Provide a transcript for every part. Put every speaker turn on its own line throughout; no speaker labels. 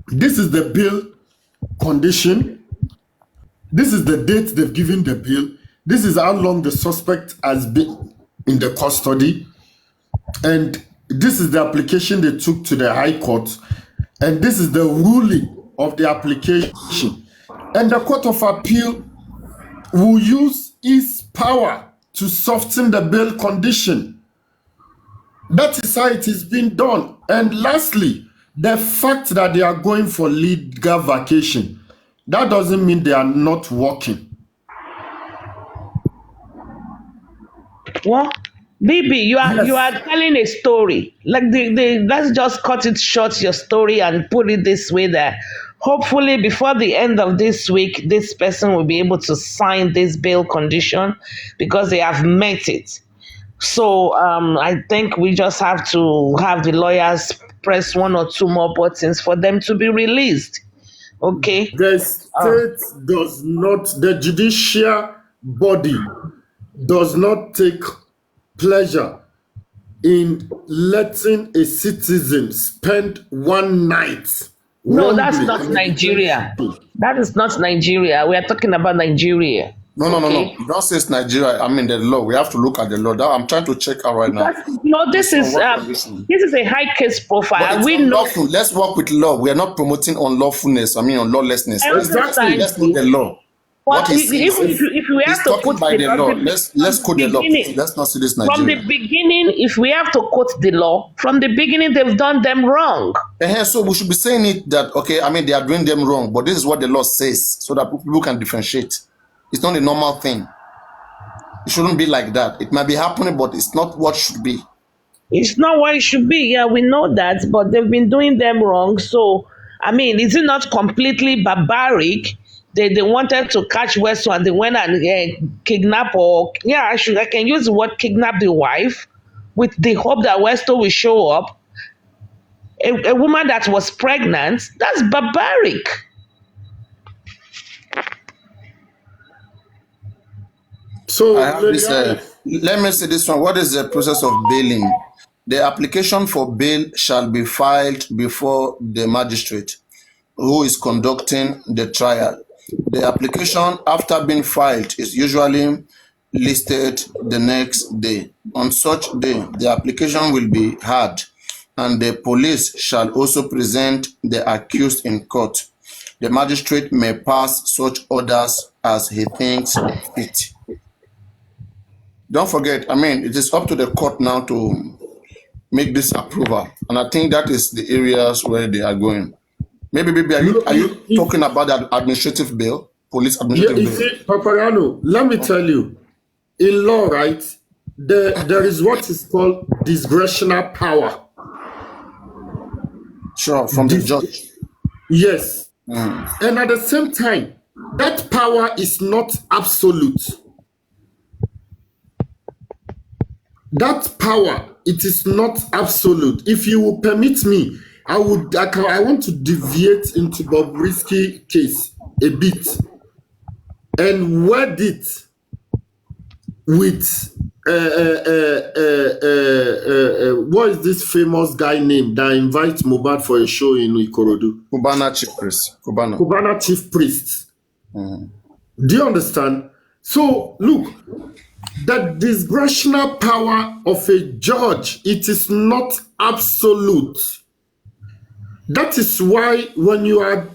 This is the bail condition. This is the date they've given the bail. This is how long the suspect has been in the custody. And this is the application they took to the High Court. And this is the ruling of the application. And the Court of Appeal will use its power to soften the bail condition. That is how it is being done. And lastly, the fact that they are going for legal vacation, that doesn't mean they are not working.
What? Bibi, you are
Yes.
telling a story. Like let's just cut it short, your story, and put it this way that hopefully before the end of this week, this person will be able to sign this bail condition because they have met it. So I think we just have to have the lawyers press one or two more buttons for them to be released. Okay.
The state does not, the judicial body does not take pleasure in letting a citizen spend one night.
No, that's
wrongly
not
in a
Nigeria.
detention.
That is not Nigeria. We are talking about Nigeria.
No.
Okay.
Don't say it's Nigeria. I mean the law. We have to look at the law. That, I'm trying to check out right now.
No, this is
What condition?
this is a high case profile.
But
And
it's
we know
unlawful. Let's work with law. We are not promoting unlawfulness. I mean unlawlessness.
I
Exactly.
understand
Let's know the law.
but
What is
even if we
He's
have to
talking
put
by the law.
from
Let's quote the law.
beginning,
Let's not see this
from
Nigeria.
the beginning, if we have to quote the law, from the beginning they've done them wrong.
So we should be saying it that, okay, I mean, they are doing them wrong, but this is what the law says so that people can differentiate. It's not a normal thing. It shouldn't be like that. It might be happening, but it's not what should be.
It's not what it should be. Yeah, we know that, but they've been doing them wrong. So, I mean, is it not completely barbaric? They wanted to catch Westo and they went and kidnap I can use the word kidnap the wife with the hope that Westo will show up. A woman that was pregnant, that's barbaric.
So,
I have
Lady
this.
Alice,
Let me say this one. What is the process of bailing? The application for bail shall be filed before the magistrate who is conducting the trial. The application, after being filed, is usually listed the next day. On such day, the application will be heard, and the police shall also present the accused in court. The magistrate may pass such orders as he thinks fit. Don't forget, I mean, it is up to the court now to make this approval, and I think that is the areas where they are going. Maybe, are you talking about the administrative bill, police
yeah,
administrative
you
bill?
see, Paparano, let me tell you, in law, right, there is what is called discretionary power.
Sure, from the
Dis-
judge.
Yes. And at the same time, that power is not absolute. That power, it is not absolute. If you will permit me, I want to deviate into Bobrisky case a bit and word it with what is this famous guy name that invites Mohbad for a show in Ikorodu?
Cubana chief priest. Cubana.
Cubana chief priest. Do you understand? So look, the discretionary power of a judge, it is not absolute. That is why when you are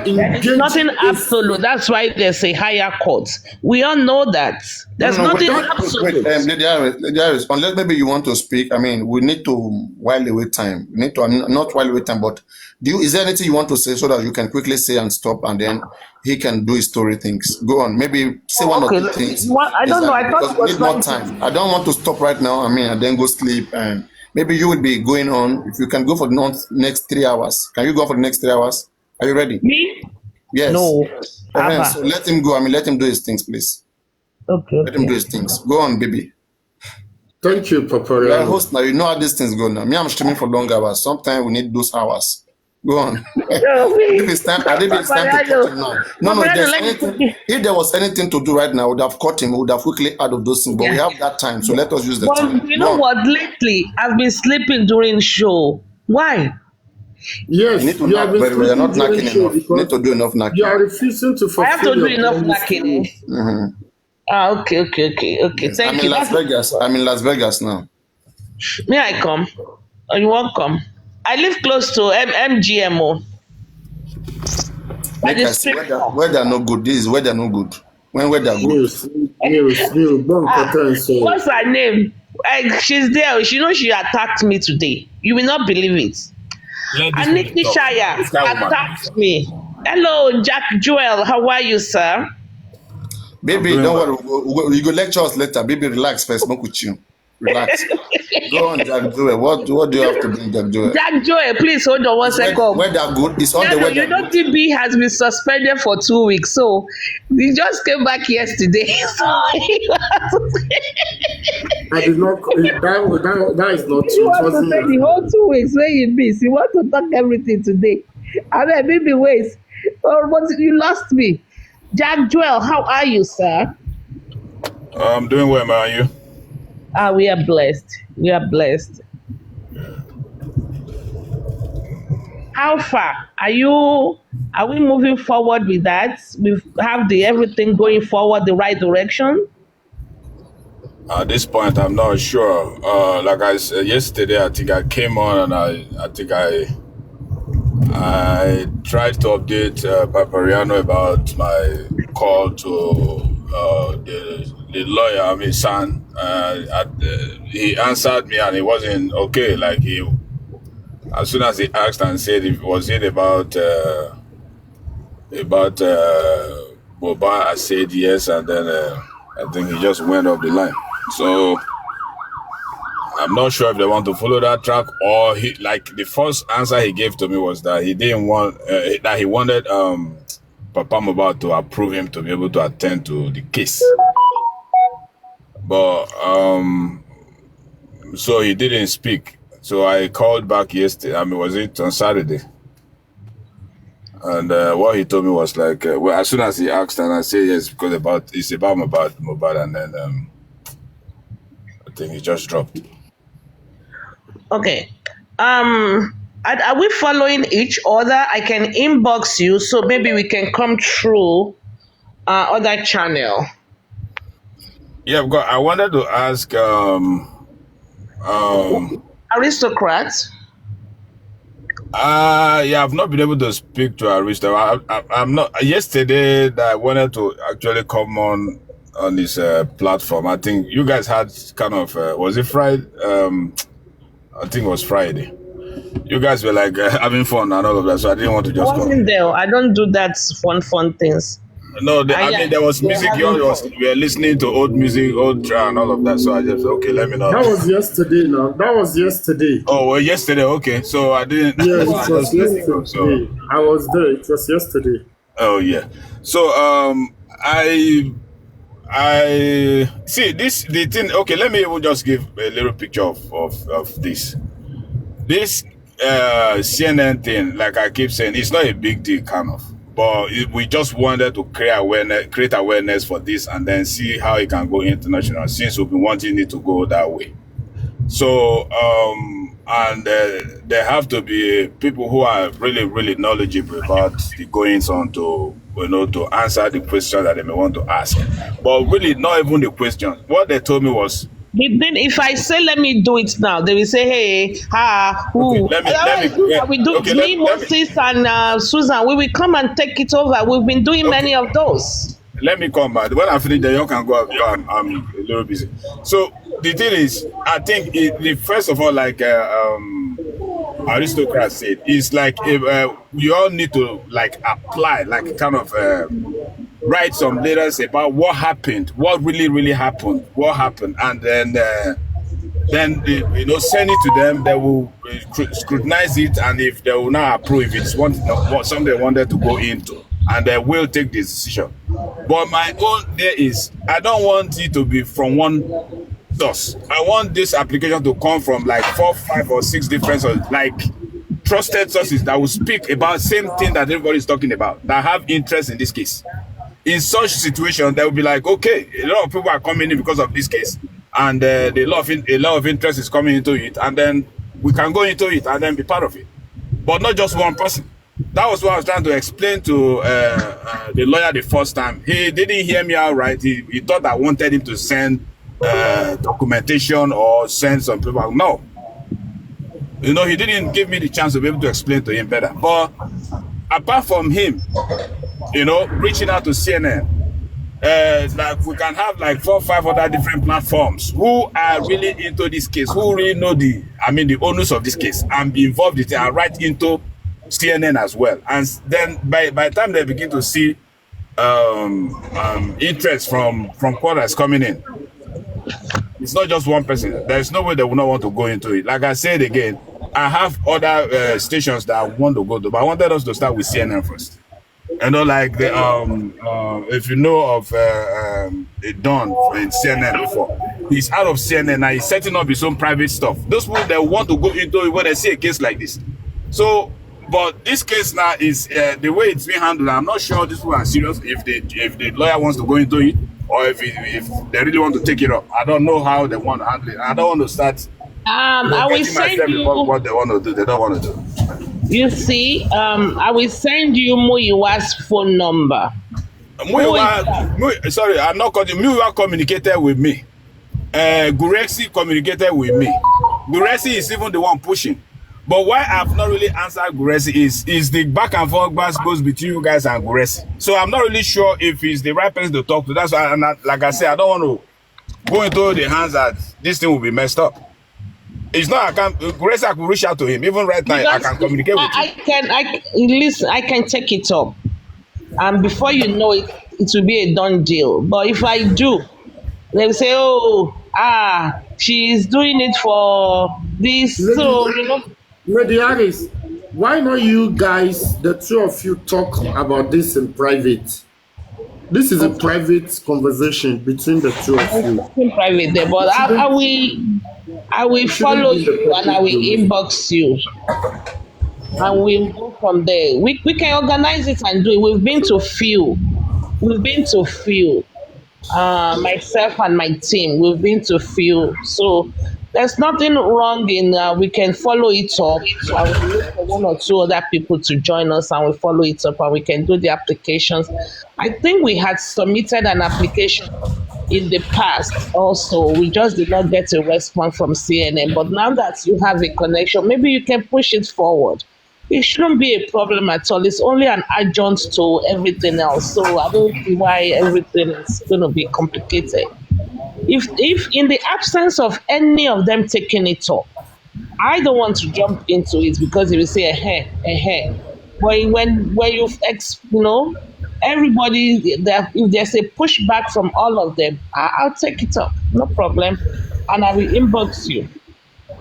engaged,
Nothing absolute. That's why there's a higher court. We all know that. There's nothing absolute.
Lady Iris, unless maybe you want to speak, I mean, we need to while away time. We need to not while away time, but is there anything you want to say so that you can quickly say and stop, and then he can do his story things? Go on, maybe say one or two things.
I don't know. I thought
because
it was
we need more time. I don't want to stop right now. I mean, and then go sleep, and maybe you will be going on. If you can go for the next 3 hours, can you go for the next 3 hours? Are you ready?
Me?
Yes.
No.
So let him go. I mean, let him do his things, please.
Okay.
Let him do his things. Go on, baby.
thank you,
You're a
Paparano.
host now. You know how these things go now. Me, I'm streaming for long hours. Sometimes we need those hours. Go on. If it's time, I think it's time to cut him now. No. If there was anything to do right now, I would have cut him. We would have quickly added those things. But we have that time, so let us use the
Well,
time.
you know what? Lately, I've been sleeping during show. Why?
Yes,
You need to
you have
knock
been
very well. You're not
sleeping during
knocking
show
enough. You need
because
to do enough
you
knocking.
are refusing to
I have to
fulfill
do
your
enough
promise to
knocking.
me.
Okay.
Yes. I'm
Thank
in
you.
Las Vegas. I'm in Las Vegas now.
May I come? Or you won't come? I live close to MGMO. By
Make
the
I see
strip
where
mall.
they're no good. This is where they're no good. When where they're good.
News, bon content, so.
What's her name? She's there. She knows she attacked me today. You will not believe it.
Let this woman
Aniki
talk.
Shaya
This kind of woman.
attacked me. Hello, Jack Joel. How are you, sir?
Baby,
doing
don't
well.
worry. You go lecture us later. Baby, relax first. Smoke with you. Relax. Go on, Jack Joel. What do you have to bring, Jack Joel?
Jack Joel, please hold on one
It's
second.
where they're good. It's on
No,
the
no,
weather
you know
good.
TB has been suspended for 2 weeks, so he just came back yesterday. So
I did not. That is not
you
true. It
want to
wasn't
say the
yesterday.
whole 2 weeks where you miss. You want to talk everything today. I mean, maybe wait. Or but you lost me. Jack Joel, how are you, sir?
I'm doing well, man. Are you?
We are blessed. We are blessed. How far are you? Are we moving forward with that? We have the everything going forward the right direction.
At this point, I'm not sure. Like I said yesterday, I think I came on and I tried to update Papariano about my call to the lawyer, I mean, son. He answered me and it wasn't okay. Like as soon as he asked and said, was it about Boba, I said yes, and then I think he just went off the line. So I'm not sure if they want to follow that track or he like the first answer he gave to me was that he didn't want that he wanted Papa Mohbad to approve him to be able to attend to the case. But so he didn't speak. So I called back yesterday. I mean, was it on Saturday? And what he told me was like, well, as soon as he asked, and I said yes, because it's about Mohbad, and then I think he just dropped.
Okay. Are we following each other? I can inbox you, so maybe we can come through other channel.
Yeah, because I wanted to ask
Aristocrat.
yeah, I've not been able to speak to Arista. I'm not. Yesterday, that I wanted to actually come on this platform. I think you guys had kind of was it Friday? I think it was Friday. You guys were like having fun and all of that, so I didn't want to
I
just come.
wasn't there. I don't do that fun things.
No, I
yeah,
mean there was
they're
music.
having
You were listening to old music, old track, and all of that. So I just okay, let me know.
That was yesterday now. That was yesterday.
Oh, well, yesterday. Okay, so I didn't.
Yes,
so I
it was
just let it go.
yesterday.
So
I was there. It was yesterday.
oh yeah. So I see this the thing. Okay, let me even just give a little picture of this. This CNN thing, like I keep saying, it's not a big deal, kind of. But we just wanted to create awareness for this, and then see how it can go international. Since we've been wanting it to go that way. So and there have to be people who are really knowledgeable about the goings on to to answer the question that they may want to ask. But really, not even the question. What they told me was,
Then if I say let me do it now, they will say, hey, who?
Okay, let me
We do
okay,
me,
let me
Moses, and Susan. We will come and take it over. We've been doing many of those.
let me come back. When I finish, then you can go. I'm a little busy. So the thing is, I think first of all, like Aristocrat said, it's like we all need to like apply, like kind of write some letters about what happened, what really happened, what happened, and then send it to them. They will scrutinize it, and if they will not approve, if it's something they wanted to go into, and they will take this decision. But my own there is, I don't want it to be from one source. I want this application to come from like 4, 5, or 6 different sources, like trusted sources that will speak about same thing that everybody is talking about, that have interest in this case. In such situation, they will be like, okay, a lot of people are coming in because of this case, and a lot of interest is coming into it, and then we can go into it and then be part of it. but not just one person. That was what I was trying to explain to the lawyer the first time. He didn't hear me out right. He thought I wanted him to send documentation or send some paper. No. He didn't give me the chance to be able to explain to him better. But apart from him, reaching out to CNN, like we can have like 4 or 5 other different platforms who are really into this case, who really know the owners of this case and be involved in it and right into CNN as well. And then by the time they begin to see interest from quarters coming in, it's not just one person. There's no way they will not want to go into it. Like I said again, I have other stations that I want to go to, but I wanted us to start with CNN first. Like the if you know of Don in CNN before, he's out of CNN now. He's setting up his own private stuff. Those people that want to go into it when they see a case like this. So, but this case now is the way it's being handled. I'm not sure this one is serious. If the lawyer wants to go into it, or if they really want to take it up, I don't know how they want to handle it. I don't want to start.
I will send you
what they want to do. They don't want to do.
You see, I will send you Muyiwa's phone number.
Sorry, I'm not calling. Muyiwa communicated with me. Gurexi communicated with me. Gurexi is even the one pushing. But why I've not really answered Gurexi is the back and forth goes between you guys and Gurexi. So I'm not really sure if he's the right person to talk to. That's why, like I said, I don't want to go into the hands that this thing will be messed up. It's not. Gurexi, I could reach out to him even right now. I can communicate with him.
Listen. I can take it up, and before you know it, it will be a done deal. But if I do, they will say, "Oh, she's doing it for this." So
Lady Harris, why not you guys, the two of you, talk about this in private? This is a private conversation between the two of you.
In private there, but I will follow you and I will inbox you. And we'll go from there. We can organize it and do it. We've been to few. Myself and my team, we've been to few. So there's nothing wrong in we can follow it up. I will look for 1 or 2 other people to join us and we follow it up and we can do the applications. I think we had submitted an application in the past also. We just did not get a response from CNN. But now that you have a connection, maybe you can push it forward. It shouldn't be a problem at all. It's only an adjunct to everything else. So I don't see why everything is going to be complicated. If in the absence of any of them taking it up, I don't want to jump into it because you will say, But when everybody, if there's a pushback from all of them, I'll take it up, no problem, and I will inbox you.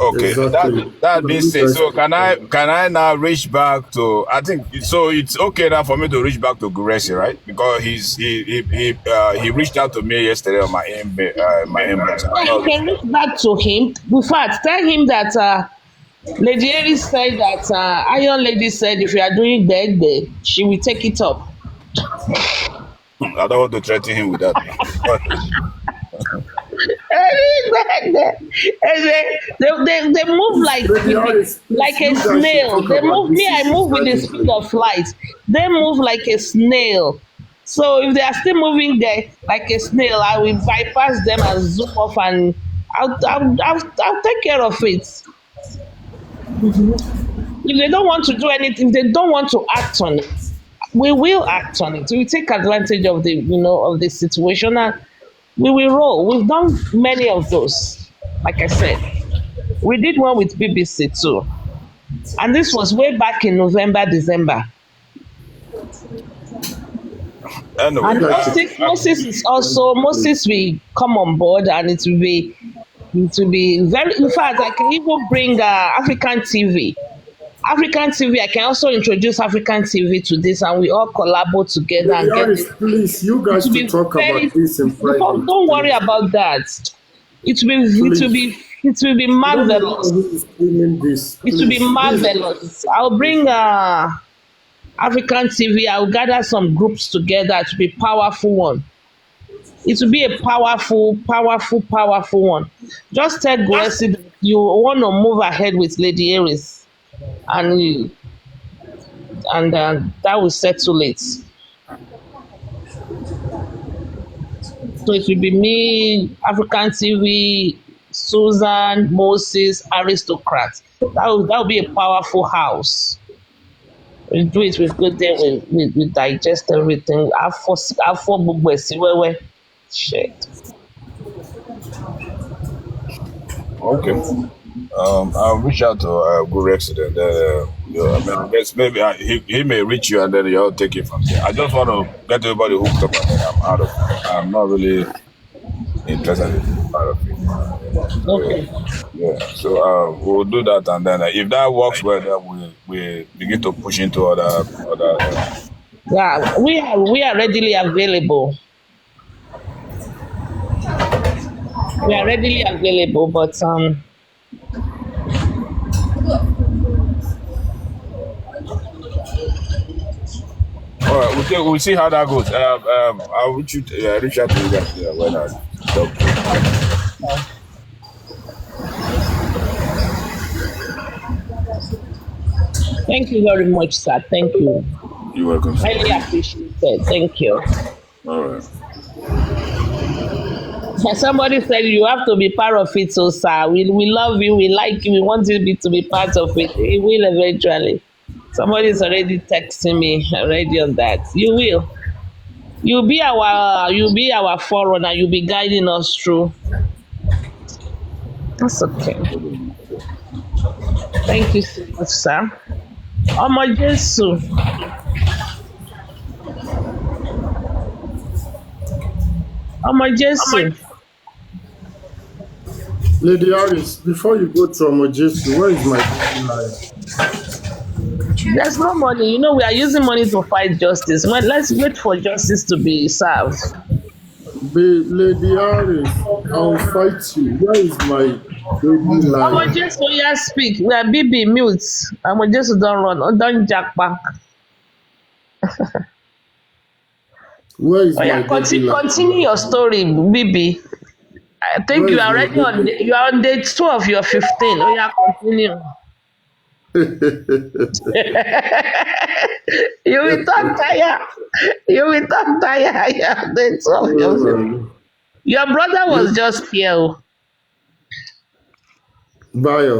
Okay,
Exactly.
that being said, so can I now reach back to? I think so. It's okay now for me to reach back to Gurexi, right? Because he reached out to me yesterday on my inbox.
Yeah, you can reach back to him. In fact, tell him that Lady Aries said that Iron Lady said if you are doing bad, she will take it up.
I don't want to threaten him with that.
They move like a snail. They move me. I move with the speed of light. They move like a snail. So if they are still moving there like a snail, I will bypass them and zoom off, and I'll take care of it. If they don't want to do anything, if they don't want to act on it, we will act on it. We will take advantage of the situation and we will roll. We've done many of those. Like I said, we did one with BBC too. And this was way back in November, December.
Anyway,
And Moses will come on board and it will be very, in fact, I can even bring African TV. I can also introduce African TV to this and we all collaborate together and get
Harris,
it.
please, you guys
To
to
be
talk
very,
about this in private.
don't worry about that. It will be
I don't know
marvelous.
who is filming this.
It will be
Please.
marvelous. I'll bring African TV. I'll gather some groups together to be powerful one. It will be a powerful one. Just tell Gurexi that you want to move ahead with Lady Aries, and and that will settle it. So it will be me, African TV, Susan, Moses, aristocrat. That will be a powerful house. We do it with good day. We digest everything. After gbogbo ẹ̀ sí wẹ́wẹ́. Shit.
Okay. I'll reach out to Gurex then. I mean, I guess maybe he may reach you and then you'll take it from there. I just want to get everybody hooked up and then I'm out of it. I'm not really interested in being part of it.
Okay.
Yeah. So we'll do that and then if that works well, then we begin to push into other.
Yeah, we are readily available. We are readily available, but
All right, we'll see how that goes. I'll reach out to you guys when I talk to you.
thank you very much, sir. Thank you.
You're welcome.
Highly appreciated. Thank you.
All right.
Somebody said you have to be part of it, so sir. We love you, we like you, we want you to be part of it. It will eventually. Somebody's already texting me already on that. You will. You'll be our forerunner. You'll be guiding us through. That's okay. Thank you so much, sir. Ọmọ Jésù. Ọmọ Jésù.
Lady Harris, before you go to Omojesu, where is my life?
There's no money. You know, we are using money to fight justice. Well, let's wait for justice to be served.
Lady Harris, I'll fight you. Where is my baby life?
Ọmọ Jésù, yeah, speak. We are BB mute. Ọmọ Jésù don't run. Don't jack back.
Where is
Oh,
my
yeah,
baby life?
continue your story, BB. I think
Where
you
is
are
my
already on.
baby?
You are on day 12. You're 15. Oh yeah, continue. You will talk tire. You will talk tire. Yeah, day 12. You're 15. Your brother was just here. Oh.
Bayo.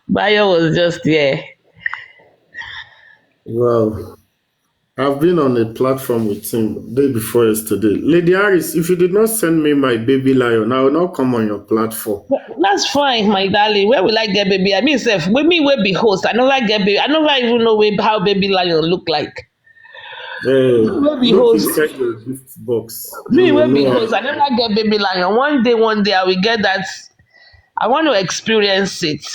Bayo was just here.
Wow. I've been on a platform with him day before yesterday. Lady Harris, if you did not send me my baby lion, I will not come on your platform.
That's fine, my darling. Where will I get baby? I mean, self, with me will be host. I never get baby. I never even know how baby lion look like. Baby
Look
host.
inside your gift box.
Me
You will
will be
know.
host. I never get baby lion. One day, I will get that. I want to experience it.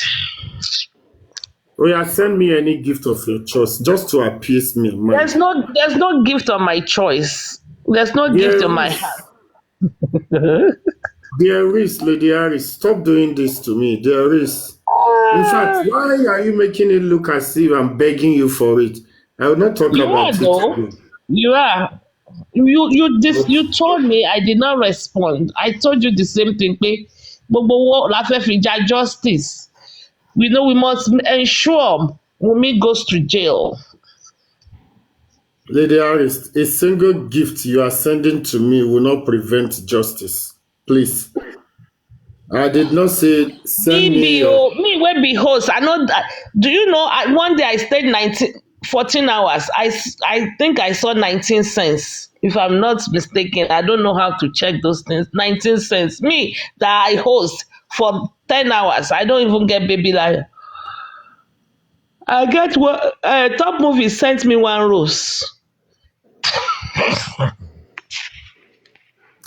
Oh yeah, send me any gift of your choice just to appease me. Man.
There's no gift on my choice. There's no gift on my heart.
There is, Lady Harris. Stop doing this to me. There is. In fact, why are you making it look as if I'm begging you for it? I will not talk
You are
about
though.
it.
You are. You told me I did not respond. I told you the same thing. Pé gbogbo owó la fẹ́ fi ja justice. We know we must ensure Wunmi goes to jail.
Lady Harris, a single gift you are sending to me will not prevent justice. Please. I did not say send me your...
Me wey be host. I know that. Do you know? One day I stayed 14 hours. I think I saw 19 cents. If I'm not mistaken, I don't know how to check those things. 19 cents. Me that I host for 10 hours. I don't even get baby lion. I get what Top Movie sent me one rose.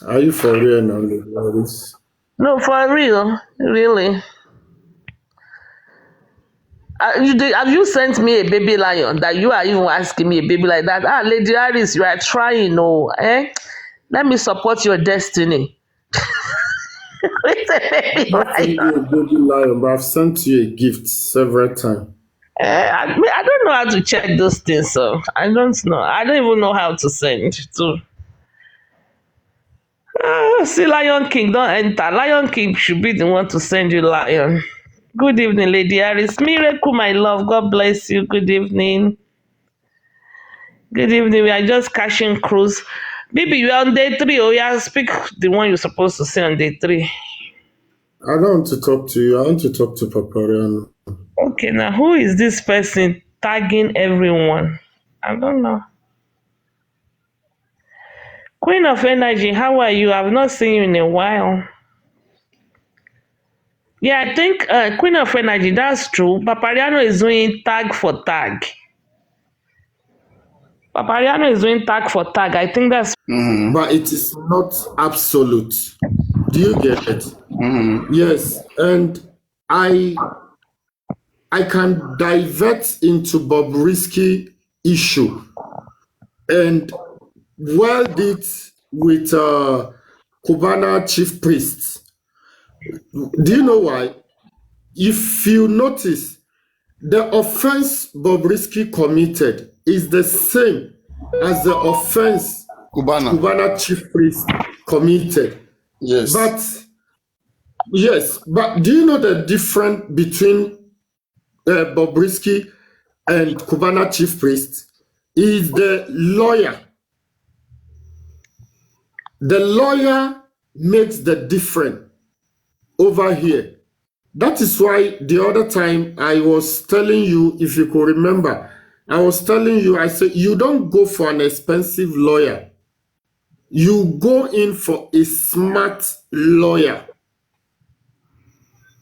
Are you for real now, Lady Harris?
No, for real, really. Have you sent me a baby lion that you are even asking me a baby like that? Lady Harris, you are trying, no, eh? Let me support your destiny. With a baby
Not send you a
lion.
baby lion, but I've sent you a gift several times.
I don't know how to check those things, so I don't know. I don't even know how to send to. See, Lion King don't enter. Lion King should be the one to send you lion. Good evening, Lady Harris. Miracle, my love. God bless you. Good evening. Good evening. We are just cashing cruise. Baby, you are on day 3. Oh, yeah, speak the one you're supposed to say on day 3.
I don't want to talk to you. I want to talk to Papariano.
Okay, now who is this person tagging everyone? I don't know. Queen of Energy, how are you? I've not seen you in a while. Yeah, I think Queen of Energy, that's true. Papariano is doing tag for tag. Papariano is doing tag for tag. I think that's
But it is not absolute. Do you get it? Yes. And I can divert into Bobrisky issue and weld it with Cubana chief priests. Do you know why? If you notice, the offense Bobrisky committed is the same as the offense Cubana chief priest committed.
Yes.
But do you know the difference between Bobrisky and Cubana chief priest? Is the lawyer. The lawyer makes the difference over here. That is why the other time I was telling you, if you could remember, I was telling you, I said, you don't go for an expensive lawyer. You go in for a smart lawyer.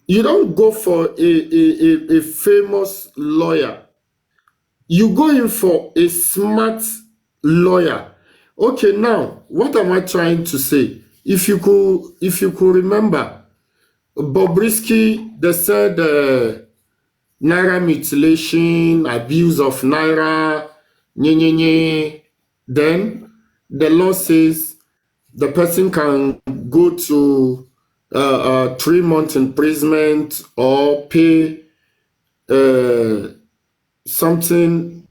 You don't go for a famous lawyer. You go in for a smart lawyer. Okay, now, what am I trying to say? If you could remember, Bobrisky, they said Naira mutilation, abuse of Naira, then the law says the person can go to 3 months imprisonment or pay something.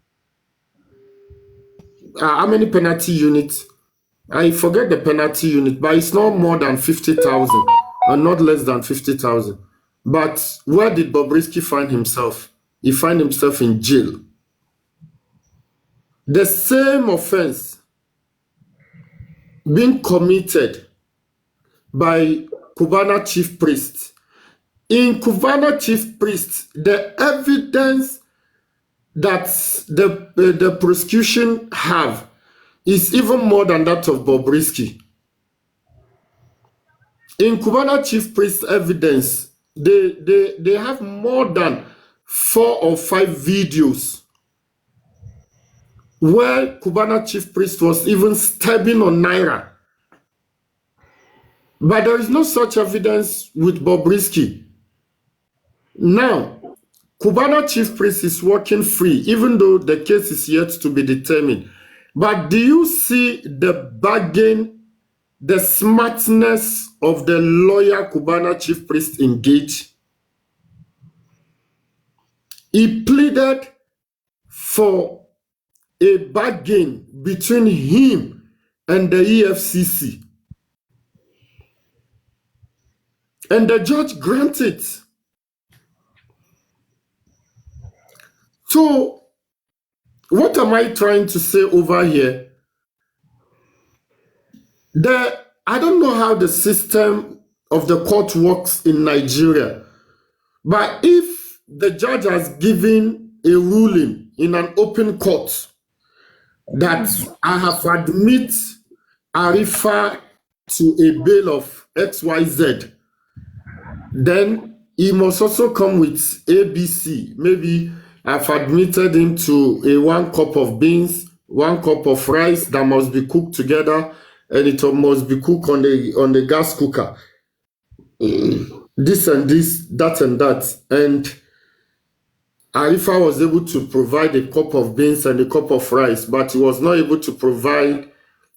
How many penalty units? I forget the penalty unit, but it's not more than 50,000 and not less than 50,000. But where did Bobrisky find himself? He found himself in jail. The same offense being committed by Cubana chief priest. In Cubana chief priest, the evidence that the prosecution have is even more than that of Bobrisky. In Cubana chief priest evidence, they have more than 4 or 5 videos where Cubana chief priest was even stabbing on Naira. But there is no such evidence with Bobrisky. Now, Cubana chief priest is working free, even though the case is yet to be determined. But do you see the bargain, the smartness of the lawyer Cubana chief priest engaged? He pleaded for a bargain between him and the EFCC. And the judge granted. So, what am I trying to say over here? I don't know how the system of the court works in Nigeria, but if the judge has given a ruling in an open court that I have admit Arifa to a bail of XYZ, then he must also come with ABC. Maybe I've admitted him to a 1 cup of beans, 1 cup of rice that must be cooked together, and it must be cooked on the gas cooker. This and this, that and that. And Arifa was able to provide a cup of beans and a cup of rice, but he was not able to provide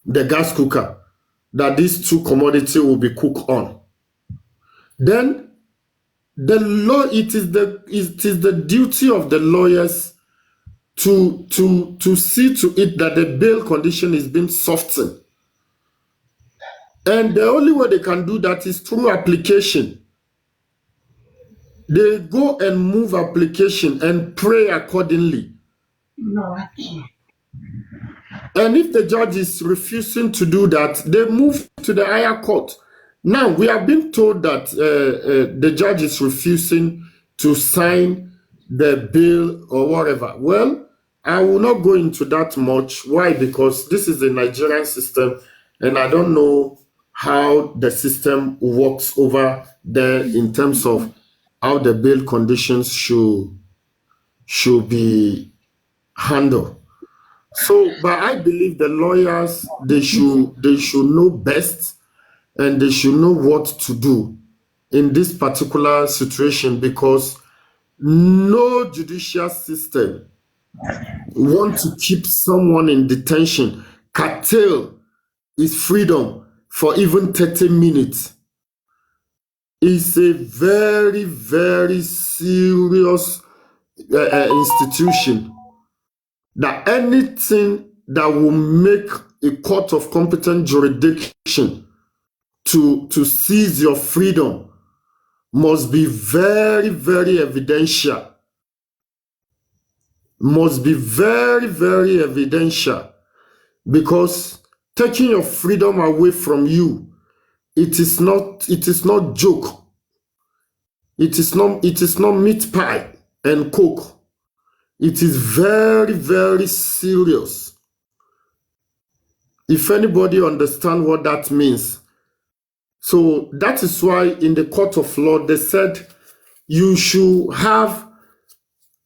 the gas cooker that these 2 commodities will be cooked on. Then the law, it is the duty of the lawyers to see to it that the bail condition is being softened. And the only way they can do that is through application. They go and move application and pray accordingly. And if the judge is refusing to do that, they move to the higher court. Now, we have been told that the judge is refusing to sign the bill or whatever. Well, I will not go into that much. Why? Because this is the Nigerian system, and I don't know how the system works over there in terms of how the bail conditions should be handled. So, but I believe the lawyers, they should know best, and they should know what to do in this particular situation, because no judicial system want to keep someone in detention, curtail his freedom for even 30 minutes. It's a very, very serious institution, that anything that will make a court of competent jurisdiction to seize your freedom must be very, very evidential. Must be very, very evidential, because taking your freedom away from you, it is not joke. It is not meat pie and coke. It is very, very serious. If anybody understand what that means. So that is why in the court of law, they said you should have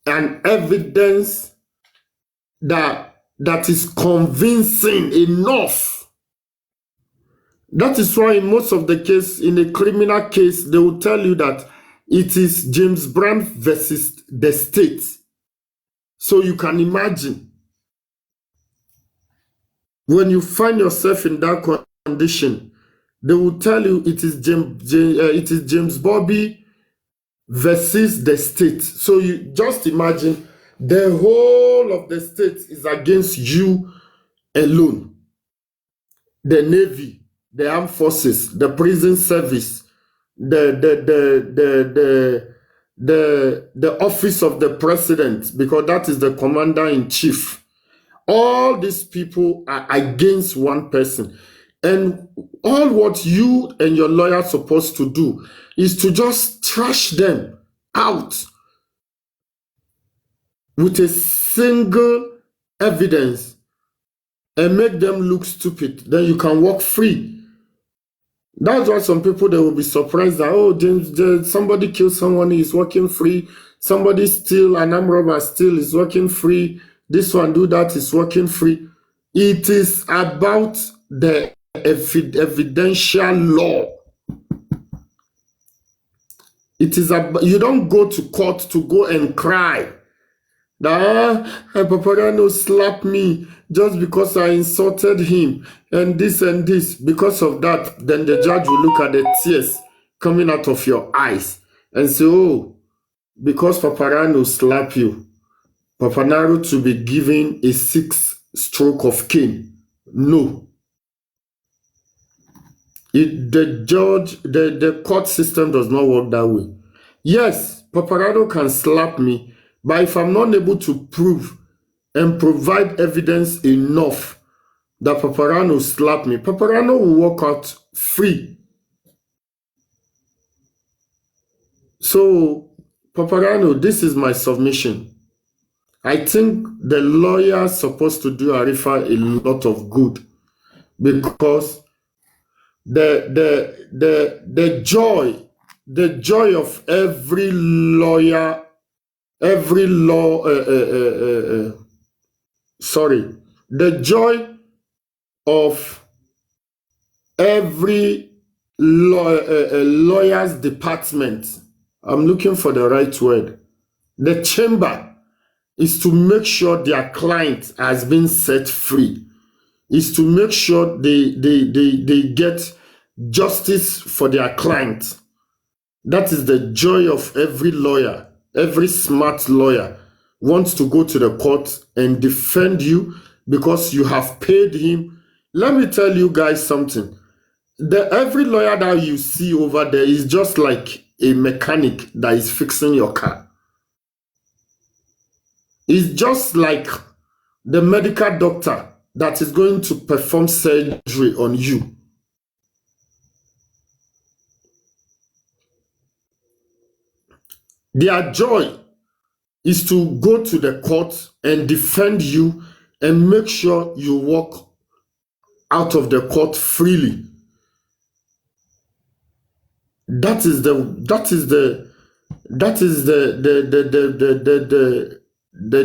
an evidence that is convincing enough. That is why in most of the case, in a criminal case, they will tell you that it is James Brown versus the state. So you can imagine, when you find yourself in that condition, they will tell you it is James Bobby versus the state. So you just imagine the whole of the state is against you alone. The Navy, the armed forces, the prison service, the office of the president, because that is the commander-in-chief. All these people are against one person. And all what you and your lawyer are supposed to do is to just trash them out with a single evidence and make them look stupid. Then you can walk free. That's why some people, they will be surprised that, oh, somebody killed someone, he's walking free. Somebody steal, an armed robber steal, is walking free. This one do that, is walking free. It is about the evidential law. It is about, you don't go to court to go and cry that Paparano slapped me just because I insulted him and this and this. Because of that, then the judge will look at the tears coming out of your eyes and say, oh, because Paparano slapped you, Papanaro to be given a 6 stroke of cane. No. The court system does not work that way. Yes, Paparano can slap me, but if I'm not able to prove and provide evidence enough that Paparano slapped me, Paparano will walk out free. So, Paparano, this is my submission. I think the lawyer is supposed to do Arifa a lot of good, because the joy of every lawyer, the joy of every lawyer's department, I'm looking for the right word, the chamber, is to make sure their client has been set free, is to make sure they get justice for their client. That is the joy of every lawyer. Every smart lawyer wants to go to the court and defend you because you have paid him. Let me tell you guys something. Every lawyer that you see over there is just like a mechanic that is fixing your car. It's just like the medical doctor that is going to perform surgery on you. Their joy is to go to the court and defend you and make sure you walk out of the court freely. That is the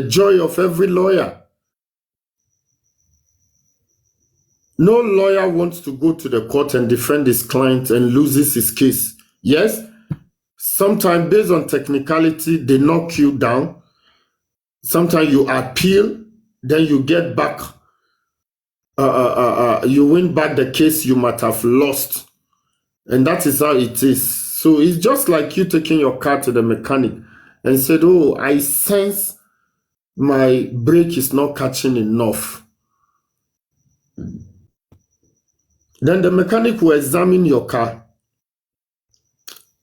joy of every lawyer. No lawyer wants to go to the court and defend his client and loses his case. Yes, sometimes based on technicality, they knock you down. Sometimes you appeal, then you get back, you win back the case you might have lost. And that is how it is. So it's just like you taking your car to the mechanic and said, oh, I sense my brake is not catching enough. Then the mechanic will examine your car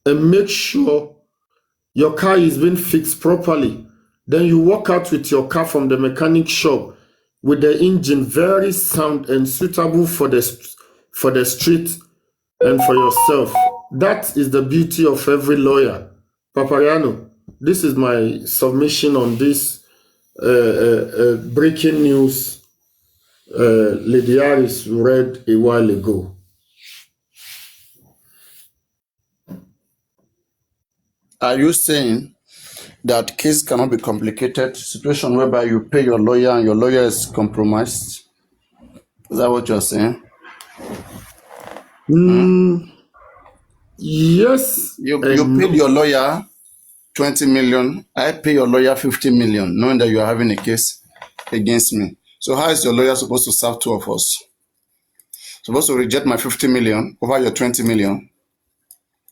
and make sure your car is being fixed properly. Then you walk out with your car from the mechanic shop with the engine very sound and suitable for the street and for yourself. That is the beauty of every lawyer. Papariano, this is my submission on this breaking news Lady Harris read a while ago.
Are you saying that case cannot be complicated? Situation whereby you pay your lawyer and your lawyer is compromised? Is that what you're saying?
Yes.
You paid your lawyer 20 million. I pay your lawyer 50 million, knowing that you are having a case against me. So how is your lawyer supposed to serve two of us? Supposed to reject my 50 million over your 20 million?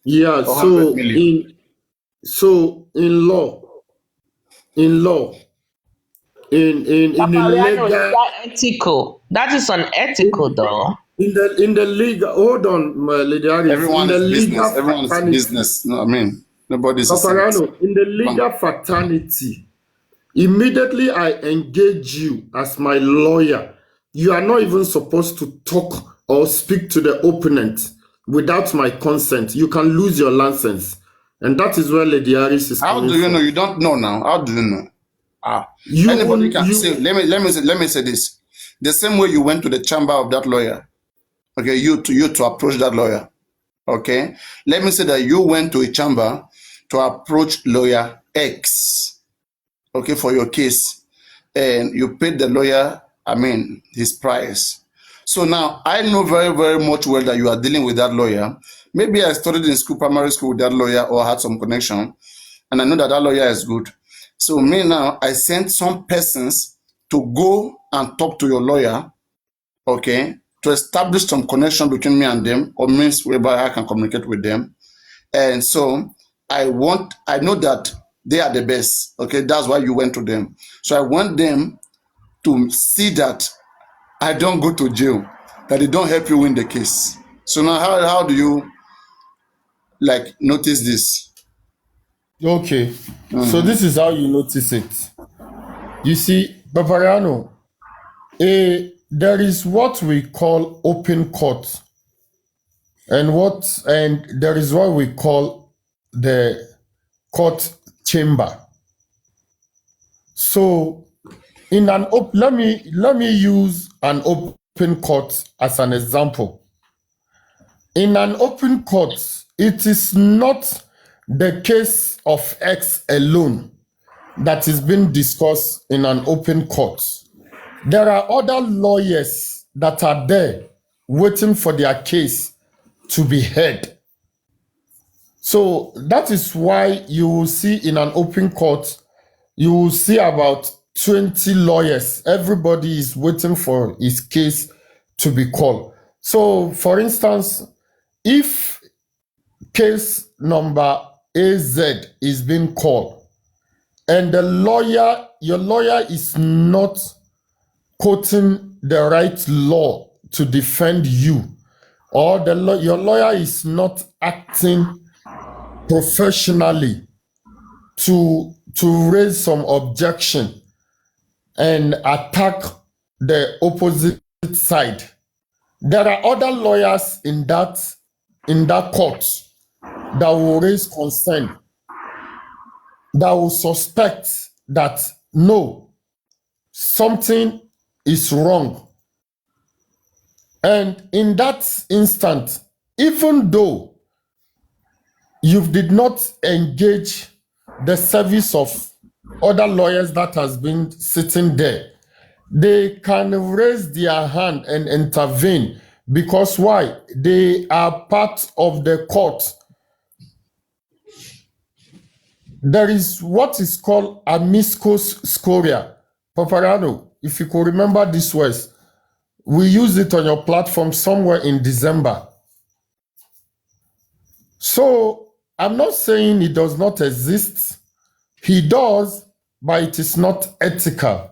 Yeah,
Or
so
100 million?
in law, in
Papariano, is
legal,
that ethical? That is unethical, though.
in the legal, hold on, my Lady Harris, in
Everyone
the
is business.
legal
Everyone is
fraternity,
business. No, I mean, nobody's a saint.
Papariano, in the legal fraternity, immediately I engage you as my lawyer. You are not even supposed to talk or speak to the opponent without my consent. You can lose your license. And that is where Lady Harris is
How
coming
do you know?
from.
You don't know now. How do you know?
You
Anybody
will,
can
you,
say. Let me say this. The same way you went to the chamber of that lawyer. Okay, you to approach that lawyer. Okay, let me say that you went to a chamber to approach lawyer X. Okay, for your case, and you paid the lawyer, I mean, his price. So now I know very, very much well that you are dealing with that lawyer. Maybe I studied in school, primary school with that lawyer, or had some connection, and I know that that lawyer is good. So me now, I sent some persons to go and talk to your lawyer, okay, to establish some connection between me and them, or means whereby I can communicate with them. And so I know that they are the best. Okay, that's why you went to them. So I want them to see that I don't go to jail, that they don't help you win the case. So now how do you like notice this?
okay. So this is how you notice it. You see, Papariano, there is what we call open court, and there is what we call the court chamber. So in an let me use an open court as an example. In an open court, it is not the case of X alone that is being discussed in an open court. There are other lawyers that are there waiting for their case to be heard. So that is why you will see in an open court, you will see about 20 lawyers. Everybody is waiting for his case to be called. So, for instance, if case number AZ is being called and your lawyer is not quoting the right law to defend you, or your lawyer is not acting professionally to raise some objection, and attack the opposite side. There are other lawyers in that court that will raise concern, that will suspect that no, something is wrong. And in that instant, even though you did not engage the service of other lawyers that has been sitting there, they can raise their hand and intervene, because why? They are part of the court. There is what is called amicus scoria. Paparano, if you could remember this words, we used it on your platform somewhere in December. So I'm not saying it does not exist. He does, but it is not ethical.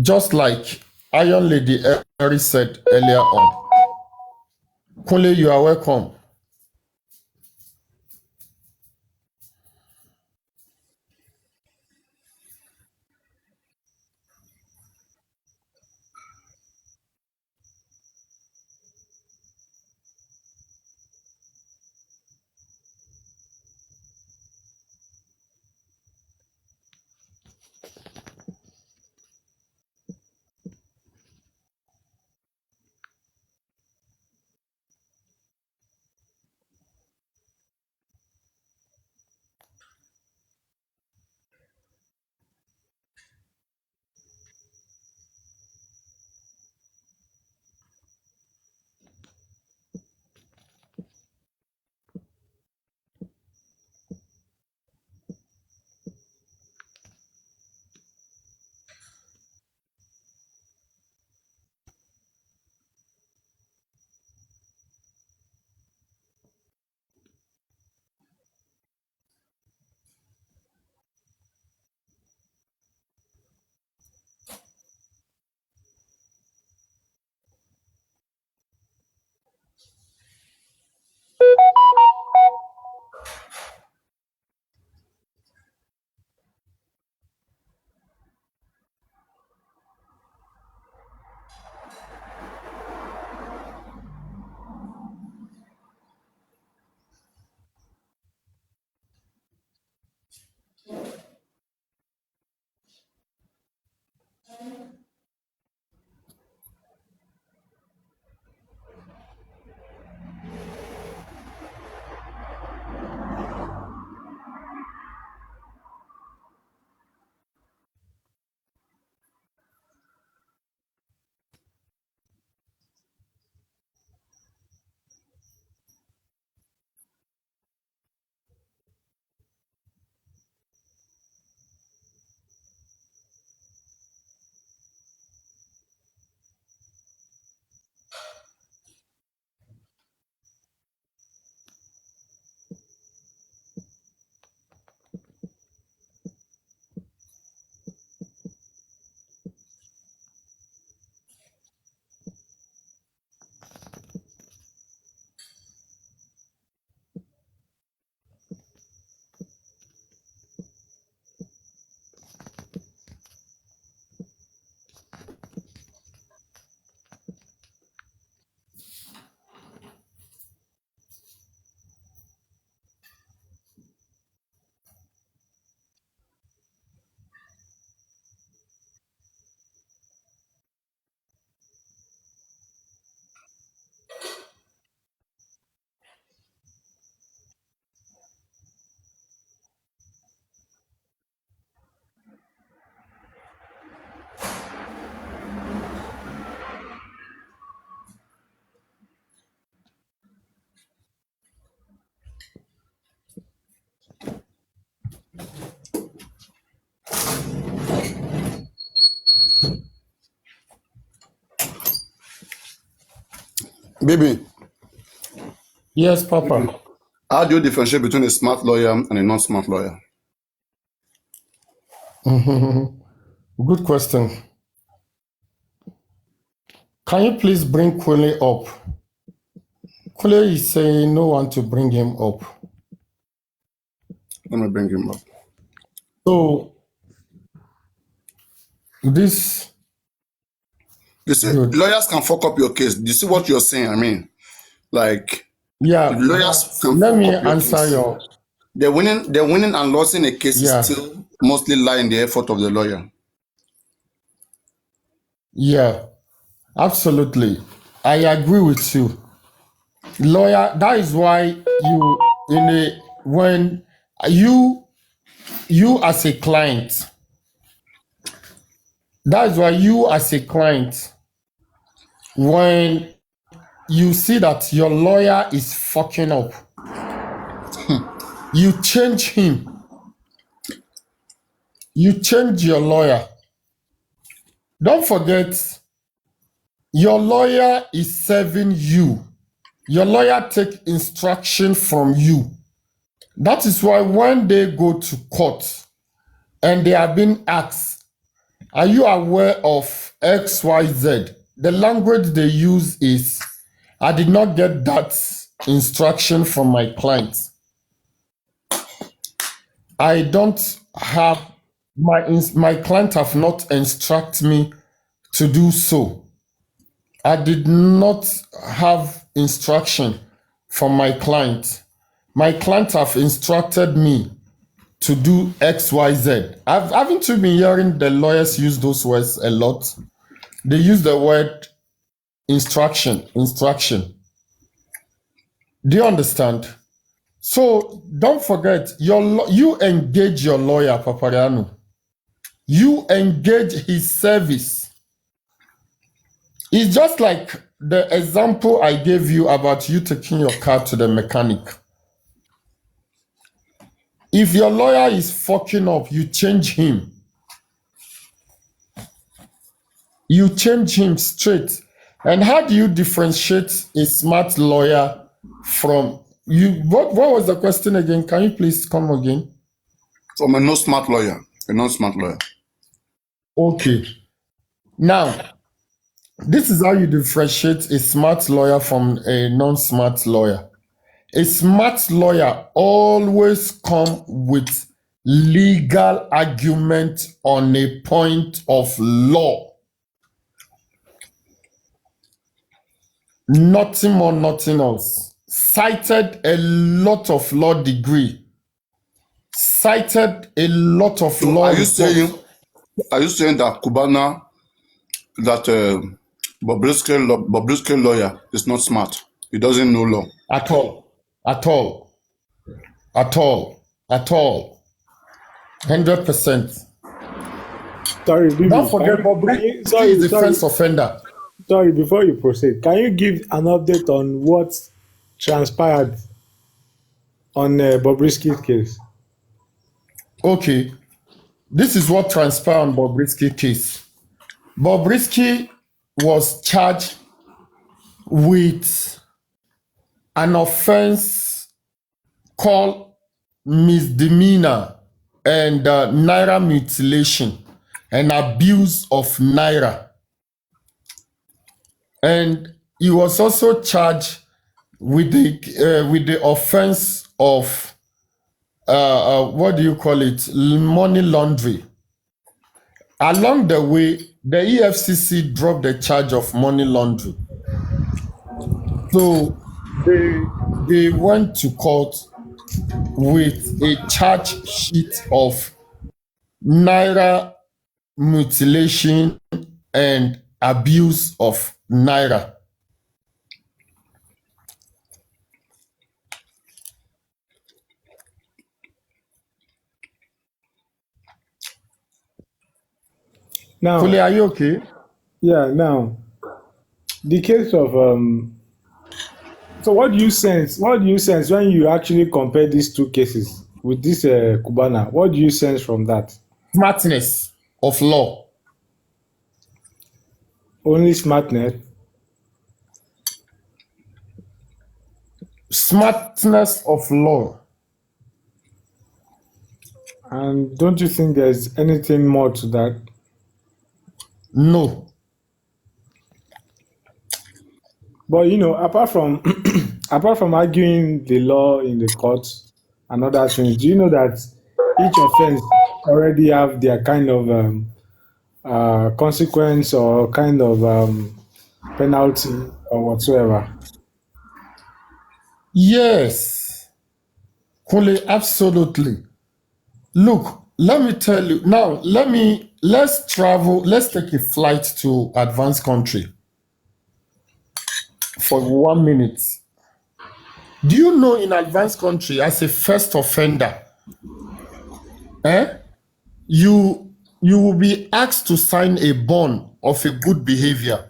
Just like Iron Lady Eri said earlier on. Kunle, you are welcome.
Baby,
Yes, Papa.
how do you differentiate between a smart lawyer and a non-smart lawyer?
Good question. Can you please bring Kunle up? Kunle is saying no one to bring him up.
Let me bring him up.
So This
You see,
good.
lawyers can fuck up your case. Do you see what you're saying? I mean, like
Yeah,
lawyers
but
can
let
fuck
me
up your
answer
case.
your
The winning and losing a case is
yeah,
still mostly lie in the effort of the lawyer.
yeah, absolutely. I agree with you. Lawyer, that is why you in a when you you as a client, that is why you as a client, when you see that your lawyer is fucking up, you change him. You change your lawyer. Don't forget, your lawyer is serving you. Your lawyer take instruction from you. That is why when they go to court and they are being asked, are you aware of XYZ? The language they use is, I did not get that instruction from my client. I don't have my client have not instructed me to do so. I did not have instruction from my client. My client have instructed me to do XYZ. Haven't you been hearing the lawyers use those words a lot? They use the word instruction. Do you understand? So don't forget, you engage your lawyer, Papariano. You engage his service. It's just like the example I gave you about you taking your car to the mechanic. If your lawyer is fucking up, you change him. You change him straight. And how do you differentiate a smart lawyer from you? What was the question again? Can you please come again?
From a non-smart lawyer.
Okay. Now, this is how you differentiate a smart lawyer from a non-smart lawyer. A smart lawyer always come with legal argument on a point of law. Nothing more, nothing else. Cited a lot of law degree. Cited a lot of
So
law
are you
report.
saying that Cubana, that Bobrisky lawyer is not smart? He doesn't know law.
At all. At all. At all. At all. 100%.
Sorry, Bibi.
Don't forget, Bobrisky is a first offender.
Sorry, before you proceed, can you give an update on what transpired on Bobrisky's case?
Okay. This is what transpired on Bobrisky case. Bobrisky was charged with an offense called misdemeanor and naira mutilation and abuse of naira. And he was also charged with the offense of what do you call it? Money laundering. Along the way, the EFCC dropped the charge of money laundering. So they went to court with a charge sheet of naira mutilation and abuse of naira.
Now,
Kule, are you okay?
yeah, now the case of so what do you sense? What do you sense when you actually compare these two cases with this Cubana? What do you sense from that?
Smartness of law.
Only smartness.
Smartness of law.
And don't you think there's anything more to that?
No.
But you know, apart from apart from arguing the law in the court and other things, do you know that each offense already have their kind of consequence or kind of penalty or whatsoever.
Yes, Kule, absolutely. Look, let me tell you now. Let's travel. Let's take a flight to advanced country for 1 minute. Do you know in advanced country as a first offender, eh, you will be asked to sign a bond of a good behavior.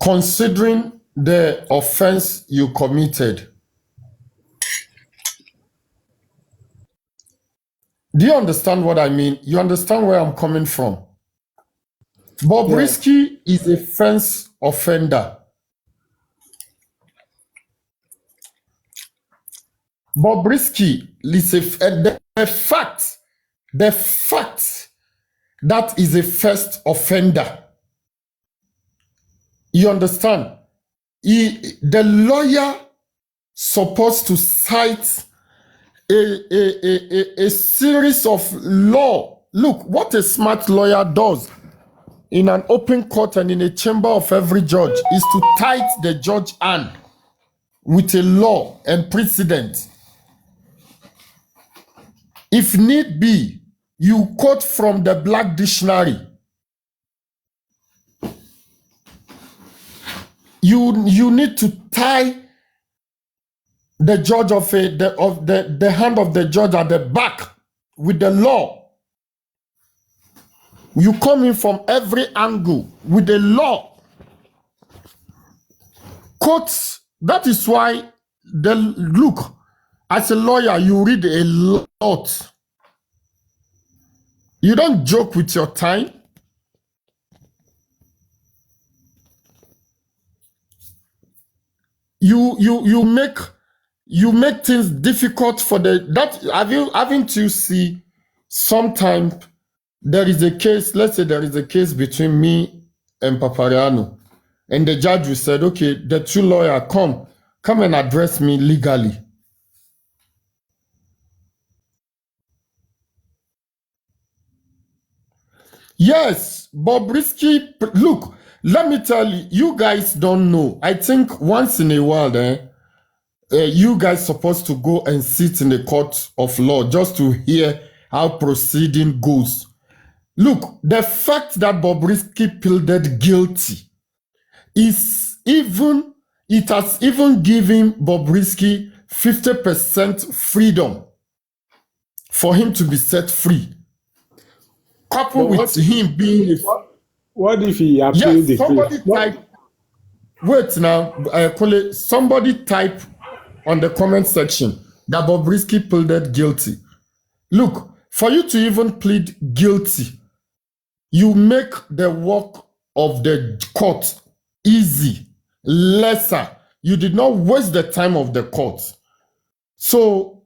Considering the offense you committed. Do you understand what I mean? You understand where I'm coming from? Bobrisky is a first offender. Bobrisky is the fact that is a first offender. You understand? The lawyer supposed to cite a series of law. Look, what a smart lawyer does in an open court and in a chamber of every judge is to tie the judge hand with a law and precedent. If need be, you quote from the Black Dictionary. You need to tie the judge of the hand of the judge at the back with the law. You come in from every angle with the law. Courts, that is why look, as a lawyer, you read a lot. You don't joke with your time. You make things difficult for haven't you see sometimes there is a case, let's say there is a case between me and Papariano, and the judge will said, okay, the two lawyers come and address me legally. Yes, Bobrisky, look, let me tell you, you guys don't know. I think once in a while, you guys supposed to go and sit in the court of law just to hear how proceeding goes. Look, the fact that Bobrisky pleaded guilty it has even given Bobrisky 50% freedom for him to be set free. Coupled with him being
what if he appealed the
case? Wait now, somebody type on the comment section that Bobrisky pleaded guilty. Look, for you to even plead guilty, you make the work of the court easy, lesser. You did not waste the time of the court. So,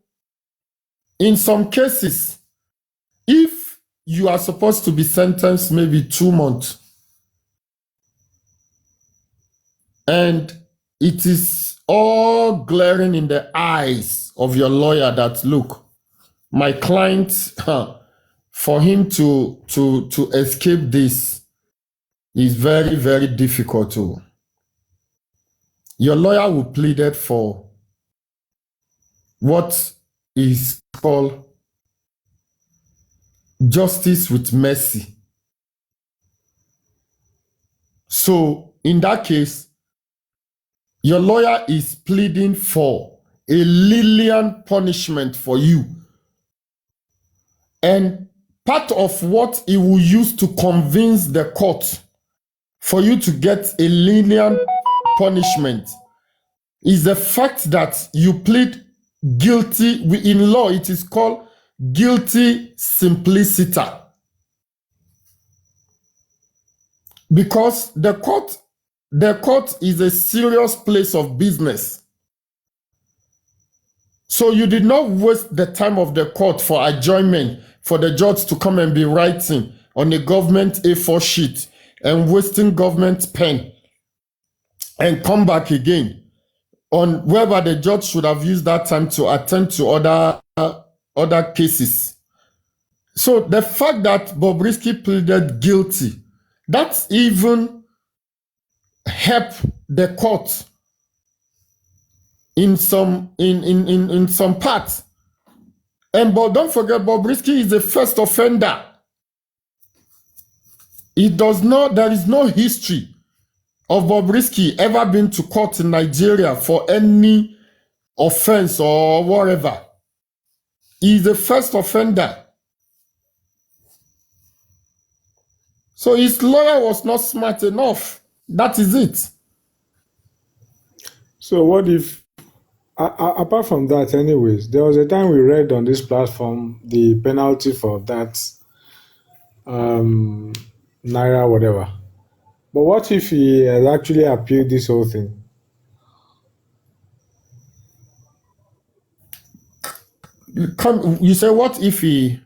in some cases, if you are supposed to be sentenced maybe 2 months, and it is all glaring in the eyes of your lawyer that, look, my client, for him to escape this is very, very difficult too. Your lawyer will plead it for what is called justice with mercy. So in that case, your lawyer is pleading for a lenient punishment for you. And part of what he will use to convince the court for you to get a lenient punishment is the fact that you plead guilty. In law, it is called guilty simpliciter. Because the court is a serious place of business. So you did not waste the time of the court for adjournment for the judge to come and be writing on a government A4 sheet and wasting government pen and come back again on whether the judge should have used that time to attend to other other cases. So the fact that Bobrisky pleaded guilty, that's even helped the court in some in some parts. And but don't forget, Bobrisky is the first offender. There is no history of Bobrisky ever been to court in Nigeria for any offense or whatever. He is the first offender. So his lawyer was not smart enough. That is it.
So what if, apart from that, anyways, there was a time we read on this platform the penalty for that naira whatever. But what if he had actually appealed this whole thing?
You say what if he?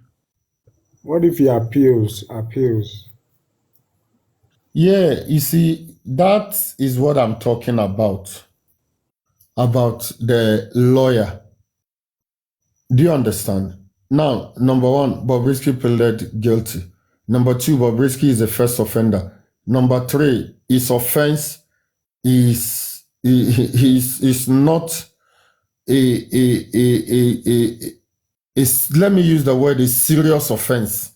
What if he appeals?
Yeah, you see, that is what I'm talking about the lawyer. Do you understand? Now, number one, Bobrisky pleaded guilty. Number two, Bobrisky is the first offender. Number three, his offense is not let me use the word, a serious offense.